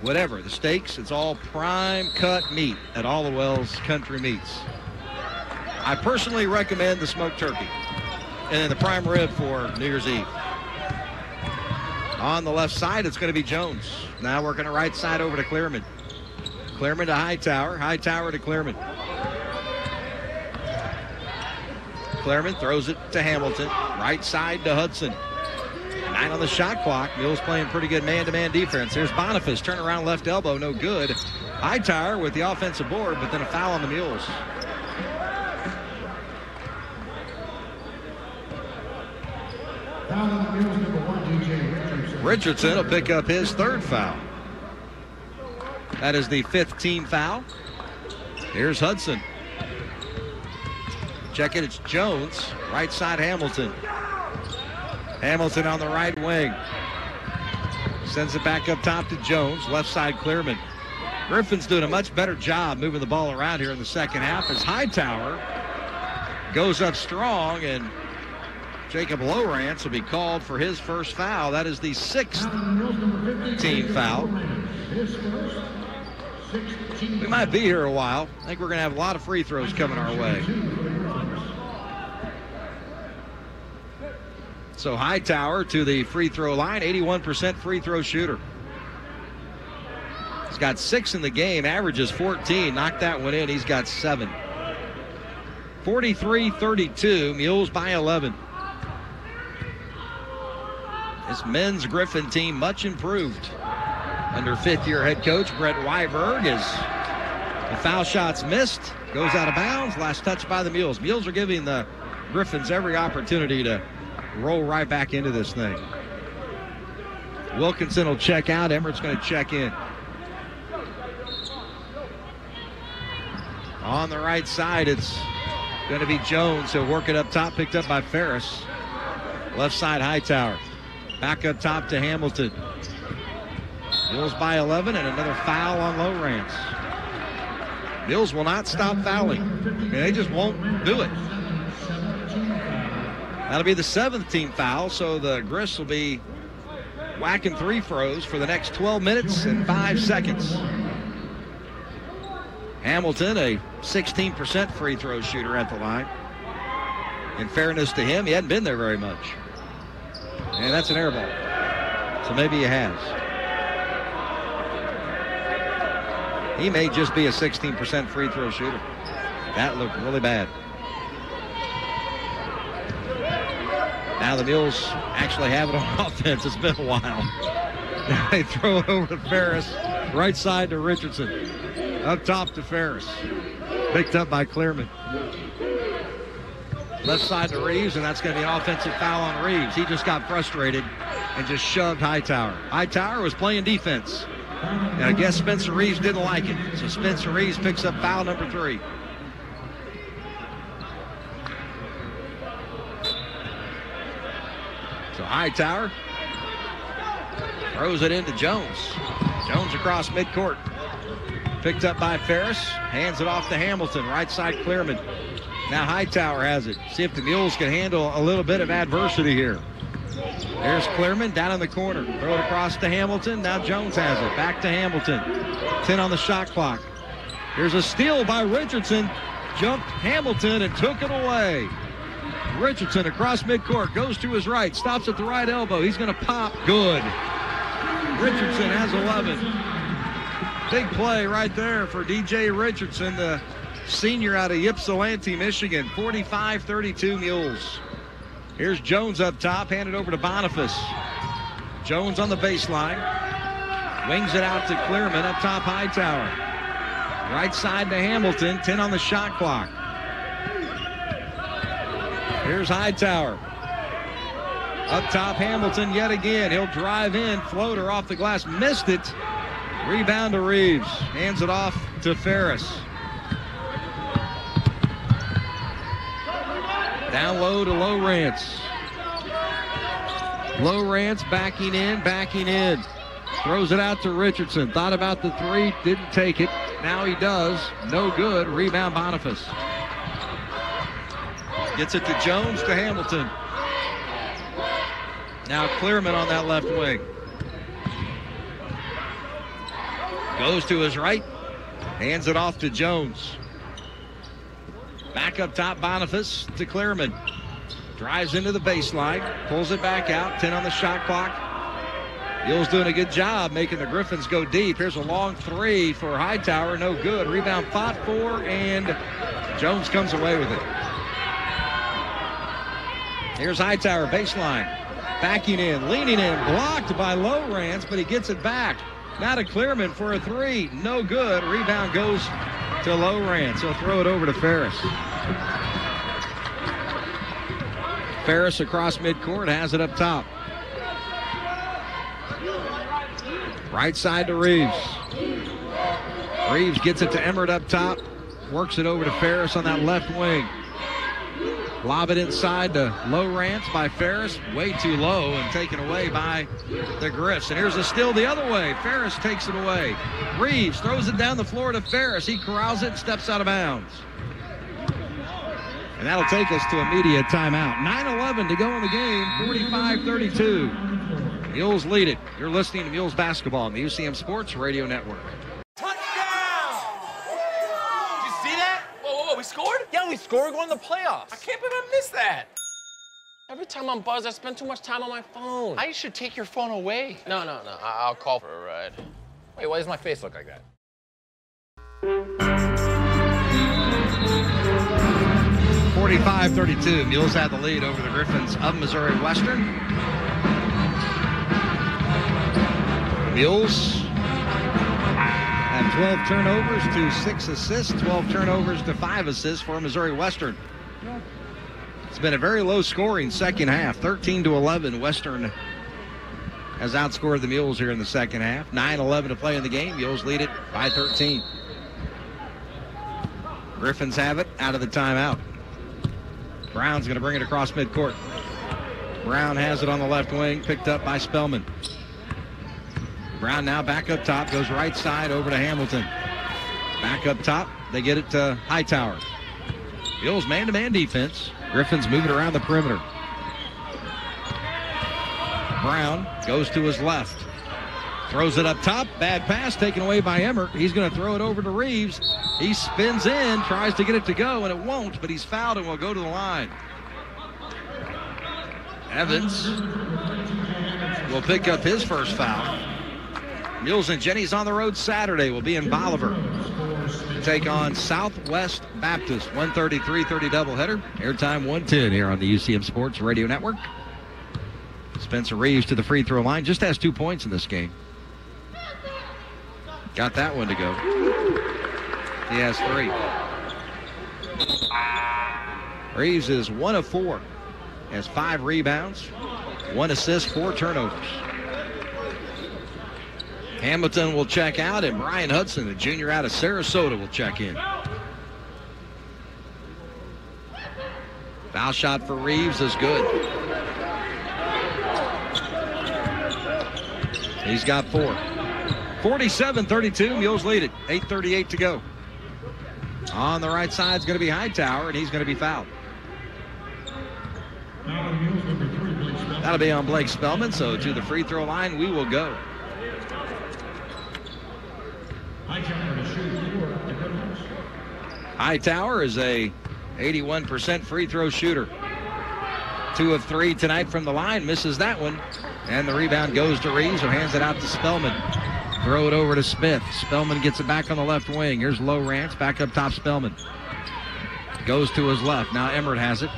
whatever, the steaks, it's all prime cut meat at Allwell's Country Meats. I personally recommend the smoked turkey and then the prime rib for New Year's Eve. On the left side, it's going to be Jones. Now working the right side over to Clearman. Clearman to Hightower. Hightower to Clearman. Clearman throws it to Hamilton. Right side to Hudson. 9 on the shot clock. Mules playing pretty good man-to-man defense. There's Boniface. Turn around left elbow. No good. Hightower with the offensive board, but then a foul on the Mules. Foul on the Mules, number 1, DJ Richardson. Richardson will pick up his 3rd foul. That is the 5th team foul. Here's Hudson. Check it, it's Jones. Right side, Hamilton. Hamilton on the right wing. Sends it back up top to Jones. Left side, Clearman. Griffin's doing a much better job moving the ball around here in the second half as Hightower goes up strong, and Jacob Lowrance will be called for his first foul. That is the 6th team foul. We might be here a while. I think we're going to have a lot of free throws coming our way. So Hightower to the free throw line, 81% free throw shooter. He's got 6 in the game, averages 14. Knocked that one in, he's got 7. 43-32, Mules by 11. This men's Griffin team much improved under 5th-year head coach Brett Weiberg as the foul shots missed, goes out of bounds, last touch by the Mules. Mules are giving the Griffins every opportunity to roll right back into this thing. Wilkinson will check out, Emmert's going to check in. On the right side, it's going to be Jones. He'll work it up top, picked up by Ferris. Left side, Hightower. Back up top to Hamilton. Mules by 11, and another foul on Lowrance. Mules will not stop fouling. I mean, they just won't do it. That'll be the 7th team foul, so the Griffs will be whacking free throws for the next 12 minutes and 5 seconds. Hamilton, a 16% free throw shooter at the line. In fairness to him, he hadn't been there very much. And that's an air ball. So maybe he has. He may just be a 16% free throw shooter. That looked really bad. Now the Mules actually have it on offense. It's been a while. Now they throw it over to Ferris. Right side to Richardson. Up top to Ferris. Picked up by Clearman. Left side to Reeves, and that's going to be an offensive foul on Reeves. He just got frustrated and just shoved Hightower. Hightower was playing defense. And I guess Spencer Reeves didn't like it. So Spencer Reeves picks up foul number 3. So Hightower throws it into Jones. Jones across midcourt. Picked up by Ferris. Hands it off to Hamilton. Right side, Clearman. Now Hightower has it. See if the Mules can handle a little bit of adversity here. There's Clearman down in the corner. Throw it across to Hamilton. Now Jones has it. Back to Hamilton. 10 on the shot clock. Here's a steal by Richardson. Jumped Hamilton and took it away. Richardson across midcourt. Goes to his right. Stops at the right elbow. He's going to pop. Good. Richardson has 11. Big play right there for DJ Richardson, the senior out of Ypsilanti, Michigan. 45-32 Mules. Here's Jones up top, handed over to Boniface. Jones on the baseline. Wings it out to Clearman, up top Hightower. Right side to Hamilton, 10 on the shot clock. Here's Hightower. Up top Hamilton yet again. He'll drive in, floater off the glass, missed it. Rebound to Reeves, hands it off to Ferris. Down low to Lowrance. Lowrance backing in. Throws it out to Richardson. Thought about the 3, didn't take it. Now he does. No good. Rebound Boniface. Gets it to Jones, to Hamilton. Now Clearman on that left wing. Goes to his right. Hands it off to Jones. Back up top, Boniface to Clearman. Drives into the baseline. Pulls it back out. 10 on the shot clock. Mules doing a good job making the Griffins go deep. Here's a long three for Hightower. No good. Rebound fought for, and Jones comes away with it. Here's Hightower, baseline. Backing in, leaning in, blocked by Lowrance, but he gets it back. Now to Clearman for a three. No good. Rebound goes to Lowrance. He'll throw it over to Ferris. Ferris across midcourt, has it up top. Right side to Reeves. Reeves gets it to Emmert up top. Works it over to Ferris on that left wing. Lob it inside to Lowrance by Ferris. Way too low and taken away by the Griffs. And here's a steal the other way. Ferris takes it away. Reeves throws it down the floor to Ferris. He corrals it and steps out of bounds. And that'll take us to immediate timeout. 9:11 to go in the game. 45-32. Mules lead it. You're listening to Mules basketball on the UCM Sports Radio Network. Touchdown! Did you see that? Whoa, we scored? Yeah, we scored. We're going to the playoffs. I can't believe I missed that. Every time I'm buzzed, I spend too much time on my phone. I should take your phone away. No. I'll call for a ride. Wait, why does my face look like that? 45-32. Mules had the lead over the Griffins of Missouri Western. Mules have 12 turnovers to 6 assists, 12 turnovers to 5 assists for Missouri Western. It's been a very low-scoring second half, 13-11. Western has outscored the Mules here in the second half. 9:11 to play in the game. Mules lead it by 13. Griffins have it out of the timeout. Brown's going to bring it across midcourt. Brown has it on the left wing, picked up by Spellman. Brown now back up top, goes right side over to Hamilton. Back up top, they get it to Hightower. Mules man-to-man defense. Griffins moving around the perimeter. Brown goes to his left. Throws it up top, bad pass taken away by Emmert. He's going to throw it over to Reeves. He spins in, tries to get it to go, and it won't, but he's fouled and will go to the line. Evans will pick up his first foul. Mules and Jenny's on the road Saturday. Will be in Bolivar to take on Southwest Baptist. 1:33-30 doubleheader. Airtime 1:10 here on the UCM Sports Radio Network. Spencer Reeves to the free throw line. Just has 2 points in this game. Got that one to go. He has 3. Reeves is 1 of 4. Has 5 rebounds, 1 assist, 4 turnovers. Hamilton will check out, and Brian Hudson, the junior out of Sarasota, will check in. Foul shot for Reeves is good. He's got 4. 47-32, Mules lead it. 8:38 to go. On the right side is going to be Hightower, and he's going to be fouled. That'll be on Blake Spellman, so to the free throw line we will go. Hightower is a 81% free throw shooter. 2 of 3 tonight from the line, misses that one. And the rebound goes to Reeves, who hands it out to Spellman. Throw it over to Smith. Spellman gets it back on the left wing. Here's Lowrance, back up top Spellman. Goes to his left. Now Emmert has it.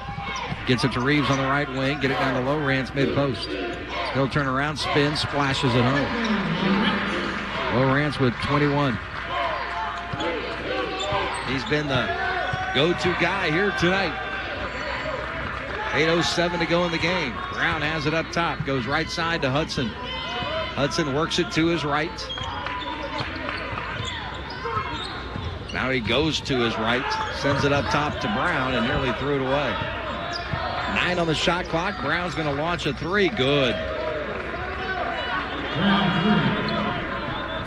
Gets it to Reeves on the right wing. Get it down to Lowrance mid-post. He'll turn around, spin, splashes it home. Lowrance with 21. He's been the go-to guy here tonight. 8:07 to go in the game. Brown has it up top. Goes right side to Hudson. Hudson works it to his right. Now he goes to his right. Sends it up top to Brown and nearly threw it away. 9 on the shot clock. Brown's going to launch a 3. Good.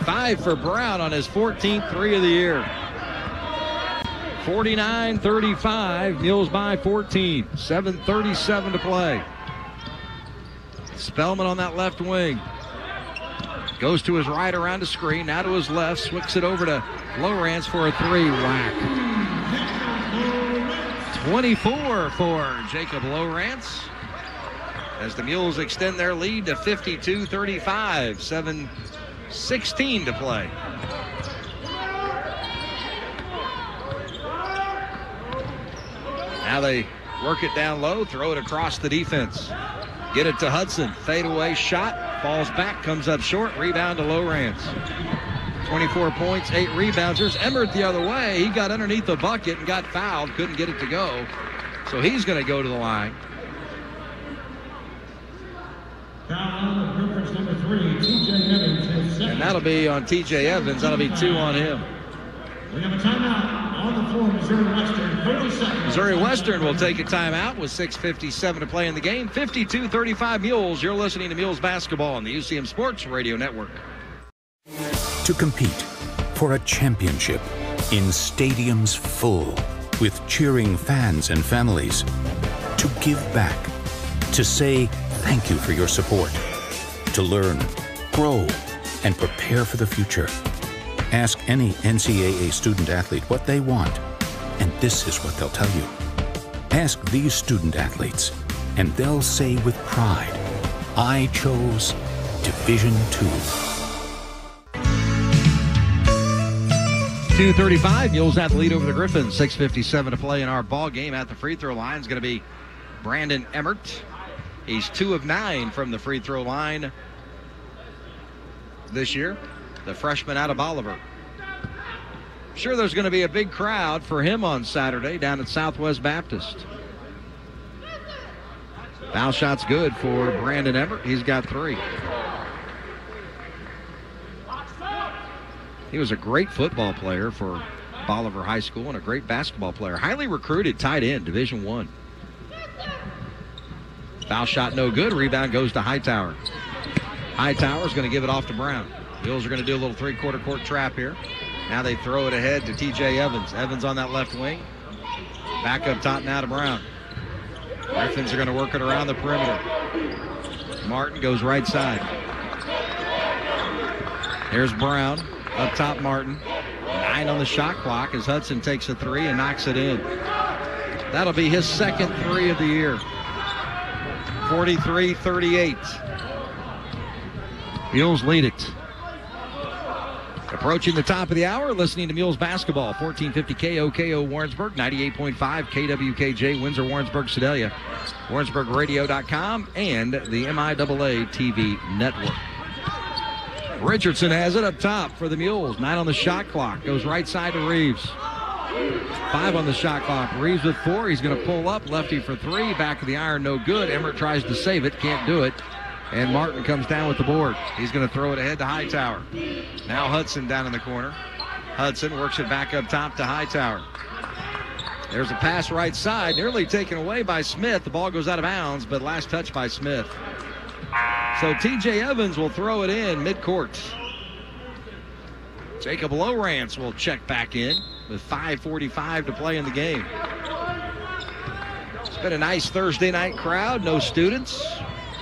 5 for Brown on his 14th 3 of the year. 49-35, Mules by 14. 7:37 to play. Spellman on that left wing. Goes to his right around the screen, now to his left, swings it over to Lowrance for a three. Whack. 24 for Jacob Lowrance as the Mules extend their lead to 52-35. 7:16 to play. Now they work it down low, throw it across the defense. Get it to Hudson. Fadeaway shot. Falls back, comes up short. Rebound to Lowrance. 24 points, 8 rebounds. There's Emmert the other way. He got underneath the bucket and got fouled. Couldn't get it to go. So he's going to go to the line. And that'll be on T.J. Evans. That'll be 2 on him. We have a timeout on the floor, Missouri Western, 30 seconds. Missouri Western will take a timeout with 6:57 to play in the game. 52-35 Mules. You're listening to Mules basketball on the UCM Sports Radio Network. To compete for a championship in stadiums full with cheering fans and families. To give back. To say thank you for your support. To learn, grow, and prepare for the future. Ask any NCAA student athlete what they want, and this is what they'll tell you. Ask these student athletes, and they'll say with pride, I chose Division II. 2:35, Mules have the lead over the Griffins. 6:57 to play in our ball game. At the free throw line is going to be Brandon Emmert. He's 2 of 9 from the free throw line this year. The freshman out of Bolivar. Sure, there's going to be a big crowd for him on Saturday down at Southwest Baptist. Foul shot's good for Brandon Emmert. He's got 3. He was a great football player for Bolivar High School and a great basketball player. Highly recruited tight end, Division I. Foul shot no good. Rebound goes to Hightower. Hightower's going to give it off to Brown. Mules are going to do a little three-quarter court trap here. Now they throw it ahead to T.J. Evans. Evans on that left wing. Back up top now to Brown. Griffins are going to work it around the perimeter. Martin goes right side. Here's Brown. Up top, Martin. 9 on the shot clock as Hudson takes a 3 and knocks it in. That'll be his second 3 of the year. 43-38. Mules lead it. Approaching the top of the hour, listening to Mules basketball. 1450 KOKO Warrensburg, 98.5 KWKJ Windsor, Warrensburg, Sedalia, WarrensburgRadio.com, and the MIAA TV network. Richardson has it up top for the Mules. 9 on the shot clock. Goes right side to Reeves. 5 on the shot clock. Reeves with 4. He's going to pull up. Lefty for 3. Back of the iron, no good. Emmert tries to save it. Can't do it. And Martin comes down with the board. He's going to throw it ahead to Hightower. Now Hudson down in the corner. Hudson works it back up top to Hightower. There's a pass right side, nearly taken away by Smith. The ball goes out of bounds, but last touch by Smith. So T.J. Evans will throw it in midcourt. Jacob Lowrance will check back in with 5:45 to play in the game. It's been a nice Thursday night crowd. No students.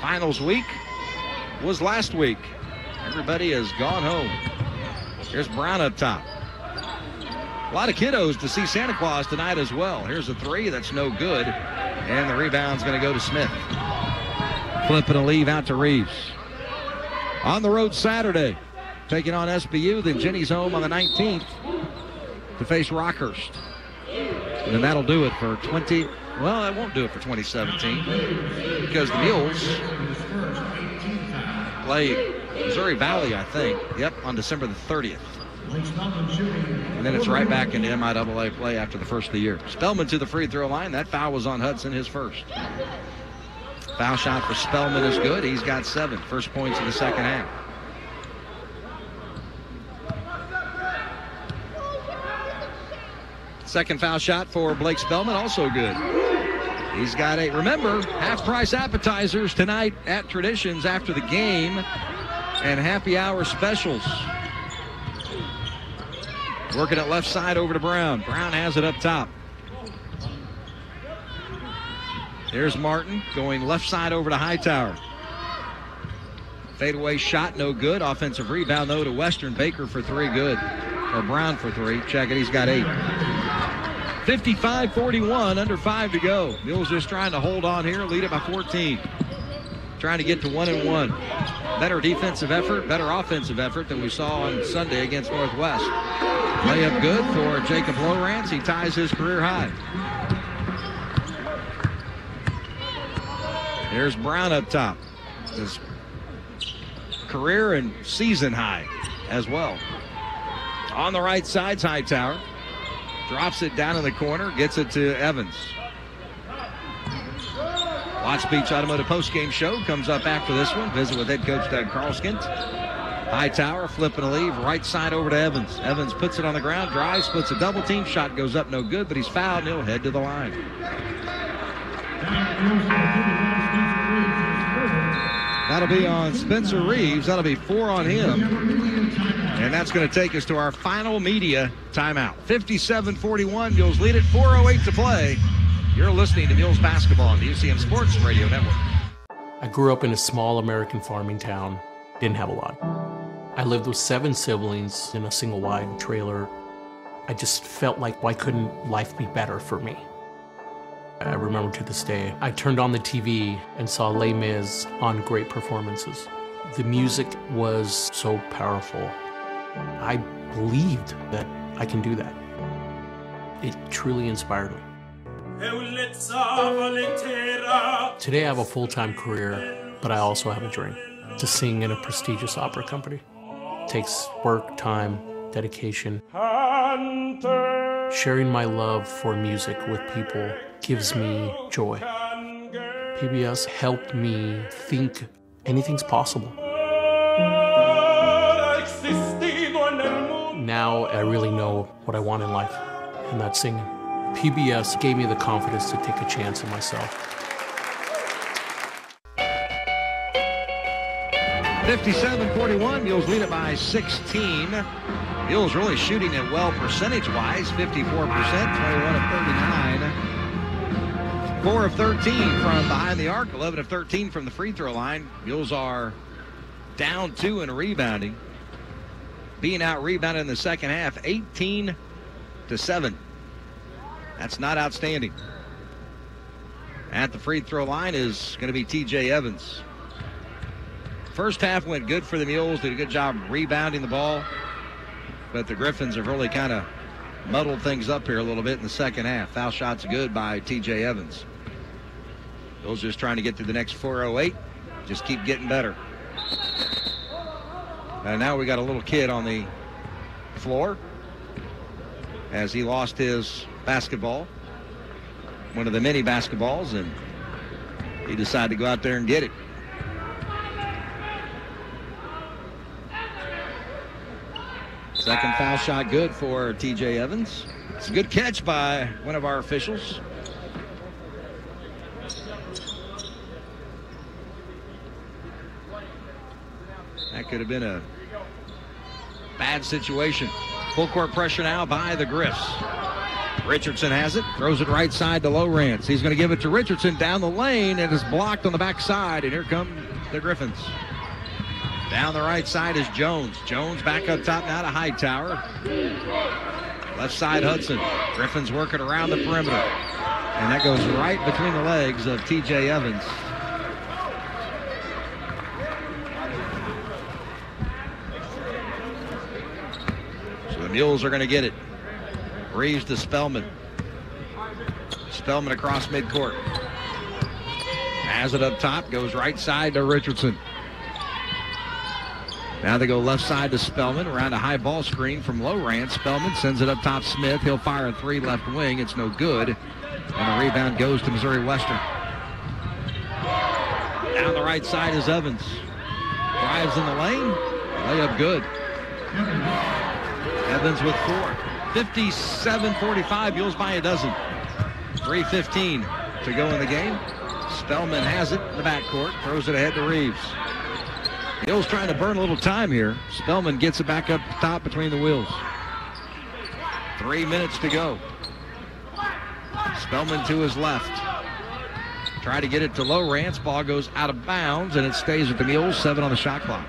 Finals week was last week. Everybody has gone home. Here's Brown up top. A lot of kiddos to see Santa Claus tonight as well. Here's a 3 that's no good. And the rebound's going to go to Smith. Flipping a leave out to Reeves. On the road Saturday, taking on SBU, then Jenny's home on the 19th to face Rockhurst. And then that'll do it for well, that won't do it for 2017 because the Mules play Missouri Valley, I think. Yep, on December the 30th. And then it's right back into MIAA play after the first of the year. Spellman to the free throw line. That foul was on Hudson, his first. Foul shot for Spellman is good. He's got 7. First points of the second half. Second foul shot for Blake Spellman, also good. He's got 8. Remember, half-price appetizers tonight at Traditions after the game and happy hour specials. Working it left side over to Brown. Brown has it up top. There's Martin going left side over to Hightower. Fadeaway shot, no good. Offensive rebound, though, to Western. Baker for 3, good. Or Brown for 3. Check it, he's got 8. 55-41, under 5 to go. Mules just trying to hold on here, lead it by 14. Trying to get to 1-1. Better defensive effort, better offensive effort than we saw on Sunday against Northwest. Layup good for Jacob Lowrance. He ties his career high. There's Brown up top. His career and season high as well. On the right side's Hightower. Drops it down in the corner, gets it to Evans. Watts Beach Automotive postgame show comes up after this one. Visit with head coach Doug Carlskint. Hightower flipping a leave, right side over to Evans. Evans puts it on the ground, drives, splits a double team. Shot goes up, no good, but he's fouled and he'll head to the line. That'll be on Spencer Reeves. That'll be 4 on him. And that's going to take us to our final media timeout. 57-41, Mules lead it, 4:08 to play. You're listening to Mules basketball on the UCM Sports Radio Network. I grew up in a small American farming town. Didn't have a lot. I lived with 7 siblings in a single wide trailer. I just felt like, why couldn't life be better for me? I remember to this day, I turned on the TV and saw Les Mis on Great Performances. The music was so powerful. I believed that I can do that. It truly inspired me. Today I have a full-time career, but I also have a dream, to sing in a prestigious opera company. It takes work, time, dedication. Sharing my love for music with people gives me joy. PBS helped me think anything's possible. Now I really know what I want in life, and that's singing. PBS gave me the confidence to take a chance on myself. 57-41, Mules lead it by 16. Mules really shooting it well percentage-wise, 54%, 21 of 39. 4 of 13 from behind the arc, 11 of 13 from the free throw line. Mules are down 2 in rebounding. Being out-rebounded in the second half, 18-7. That's not outstanding. At the free throw line is going to be T.J. Evans. First half went good for the Mules, did a good job rebounding the ball. But the Griffins have really kind of muddled things up here a little bit in the second half. Foul shots good by T.J. Evans. Mules just trying to get to the next 4:08. Just keep getting better. And now we got a little kid on the floor as he lost his basketball, one of the many basketballs, and he decided to go out there and get it. Second foul shot good for T.J. Evans. It's a good catch by one of our officials. That could have been a bad situation. Full court pressure now by the Griffs. Richardson has it, throws it right side to Lowrance. He's going to give it to Richardson down the lane, and is blocked on the backside, and here come the Griffins. Down the right side is Jones. Jones back up top now to Hightower. Left side Hudson. Griffins working around the perimeter. And that goes right between the legs of T.J. Evans. So the Mules are going to get it. Reeves to Spellman. Spellman across midcourt. Has it up top. Goes right side to Richardson. Now they go left side to Spellman, around a high ball screen from Lowrance. Spellman sends it up top Smith. He'll fire a 3 left wing. It's no good. And the rebound goes to Missouri Western. Down the right side is Evans. Drives in the lane. Layup good. Evans with 4. 57-45. Mules by a dozen. 3:15 to go in the game. Spellman has it in the backcourt. Throws it ahead to Reeves. Mules trying to burn a little time here. Spellman gets it back up top between the wheels. 3 minutes to go. Spellman to his left. Try to get it to Lowrance. Ball goes out of bounds, and it stays with the Mules. 7 on the shot clock.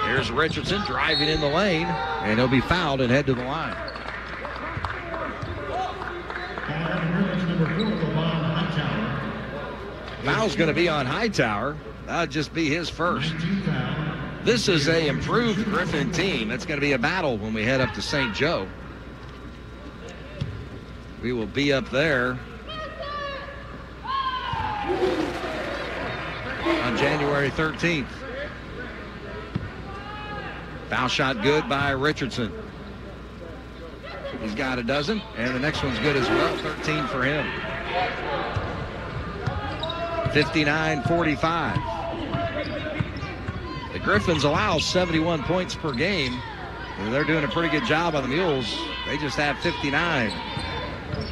Here's Richardson driving in the lane, and he'll be fouled and head to the line. Foul's going to be on Hightower. That'll just be his first. This is a improved Griffin team. It's going to be a battle when we head up to St. Joe. We will be up there on January 13th. Foul shot good by Richardson. He's got a dozen, and the next one's good as well. 13 for him. 59-45. The Griffins allow 71 points per game. They're doing a pretty good job on the Mules. They just have 59.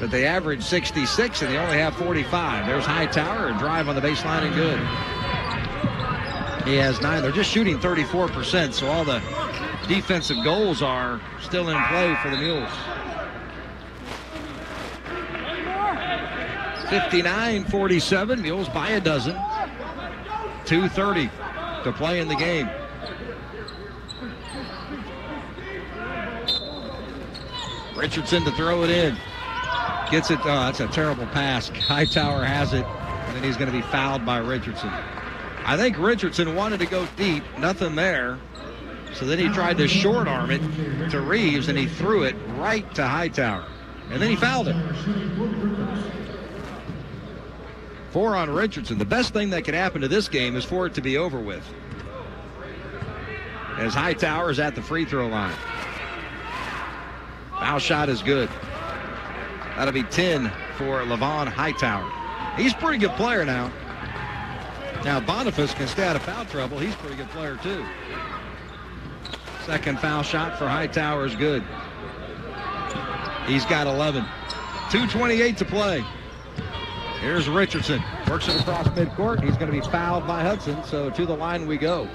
But they average 66, and they only have 45. There's Hightower, and drive on the baseline and good. He has 9. They're just shooting 34%, so all the defensive goals are still in play for the Mules. 59-47. Mules by a dozen. 2:30 to play in the game. Richardson to throw it in. Gets it. Oh, that's a terrible pass. Hightower has it, and then he's going to be fouled by Richardson. I think Richardson wanted to go deep. Nothing there. So then he tried to short arm it to Reeves, and he threw it right to Hightower. And then he fouled him. 4 on Richardson. The best thing that could happen to this game is for it to be over with, as Hightower is at the free throw line. Foul shot is good. That'll be 10 for Levon Hightower. He's a pretty good player now. Now Boniface can stay out of foul trouble. He's a pretty good player too. Second foul shot for Hightower is good. He's got 11. 2:28 to play. Here's Richardson. Works it across midcourt. He's going to be fouled by Hudson, so to the line we go.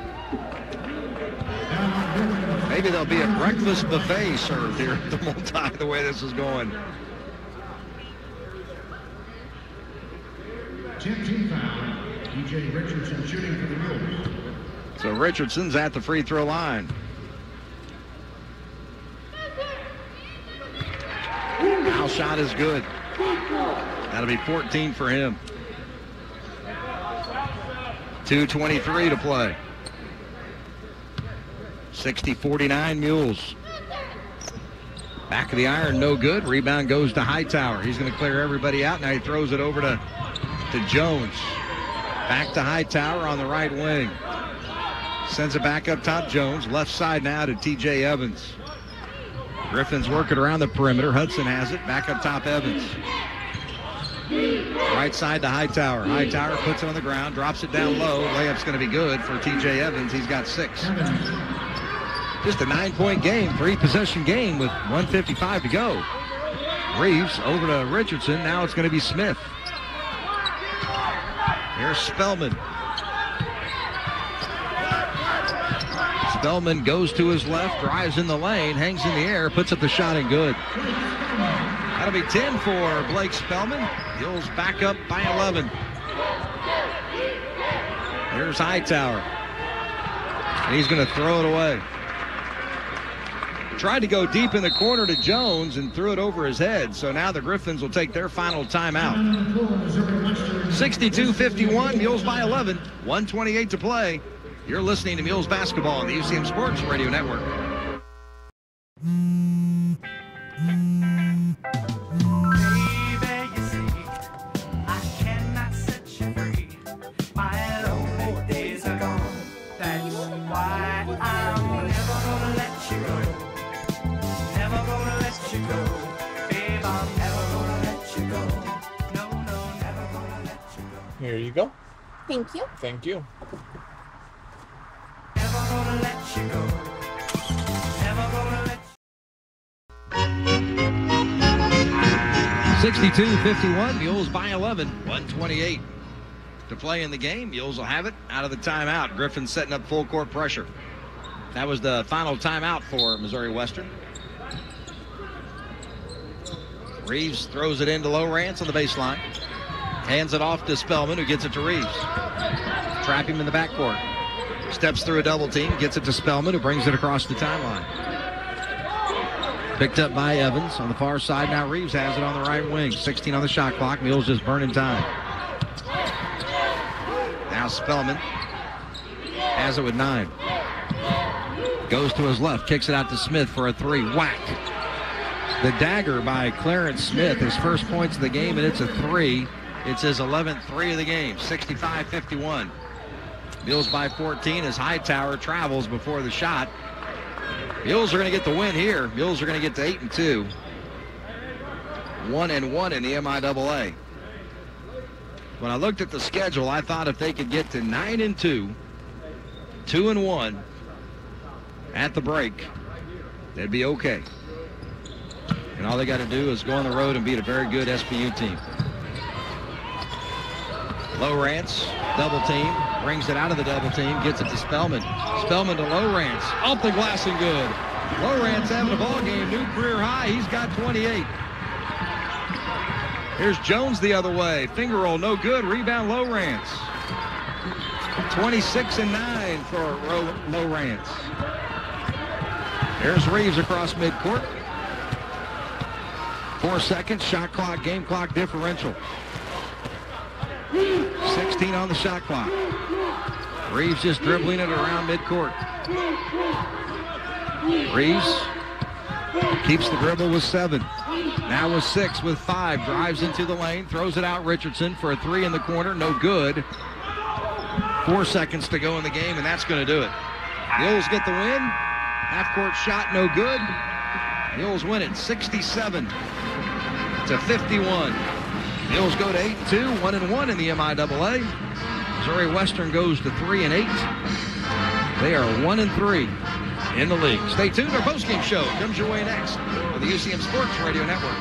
Maybe there'll be a breakfast buffet served here at the Multi the way this is going. Team foul. DJ Richardson shooting for the Mules. So Richardson's at the free throw line. Foul shot is good. That'll be 14 for him. 2:23 to play. 60-49 Mules. Back of the iron, no good. Rebound goes to Hightower. He's going to clear everybody out. Now he throws it over to Jones. Back to Hightower on the right wing. Sends it back up top. Jones. Left side now to TJ Evans. Griffin's working around the perimeter. Hudson has it. Back up top, Evans. Right side to Hightower. Hightower puts it on the ground, drops it down low. Layup's going to be good for TJ Evans. He's got 6. Just a 9-point game, 3-possession game with 1:55 to go. Reeves over to Richardson. Now it's going to be Smith. Here's Spellman. Spellman goes to his left, drives in the lane, hangs in the air, puts up the shot and good. That'll be 10 for Blake Spellman. Mules back up by 11. Here's Hightower. He's going to throw it away. Tried to go deep in the corner to Jones and threw it over his head. So now the Griffins will take their final timeout. 62-51, Mules by 11. 1:28 to play. You're listening to Mules basketball on the UCM Sports Radio Network. Here you go. Thank you. Thank you. 62-51, Mules by 11, 128 to play in the game. Mules will have it out of the timeout. Griffin setting up full court pressure. That was the final timeout for Missouri Western. Reeves throws it into Lowrance on the baseline. Hands it off to Spellman, who gets it to Reeves. Trap him in the backcourt. Steps through a double team, gets it to Spellman, who brings it across the timeline. Picked up by Evans on the far side. Now Reeves has it on the right wing. 16 on the shot clock. Mules just burning time. Now Spellman has it with 9. Goes to his left, kicks it out to Smith for a 3. Whack. The dagger by Clarence Smith, his first points of the game, and it's a 3. It's his 11th 3 of the game, 65-51. Mules by 14 as Hightower travels before the shot. Mules are going to get the win here. Mules are going to get to 8-2. 1-1 in the MIAA. When I looked at the schedule, I thought if they could get to 9-2, 2-1 at the break, they'd be okay. And all they got to do is go on the road and beat a very good SPU team. Lowrance, double team, brings it out of the double team, gets it to Spellman. Spellman to Lowrance, off the glass and good. Lowrance having a ball game, new career high. He's got 28. Here's Jones the other way. Finger roll, no good. Rebound, Lowrance. 26-9 for Lowrance. There's Reeves across midcourt. 4 seconds, shot clock, game clock differential. 16 on the shot clock. Reeves just dribbling it around midcourt. Reeves keeps the dribble with 7. Now with 6, with 5. Drives into the lane, throws it out Richardson for a 3 in the corner. No good. 4 seconds to go in the game, and that's going to do it. Mules get the win. Half-court shot, no good. Mules win it 67-51. Mules go to 8-2, 1-1 in the MIAA. Missouri Western goes to 3-8. They are 1-3 in the league. Stay tuned. Our postgame show comes your way next on the UCM Sports Radio Network.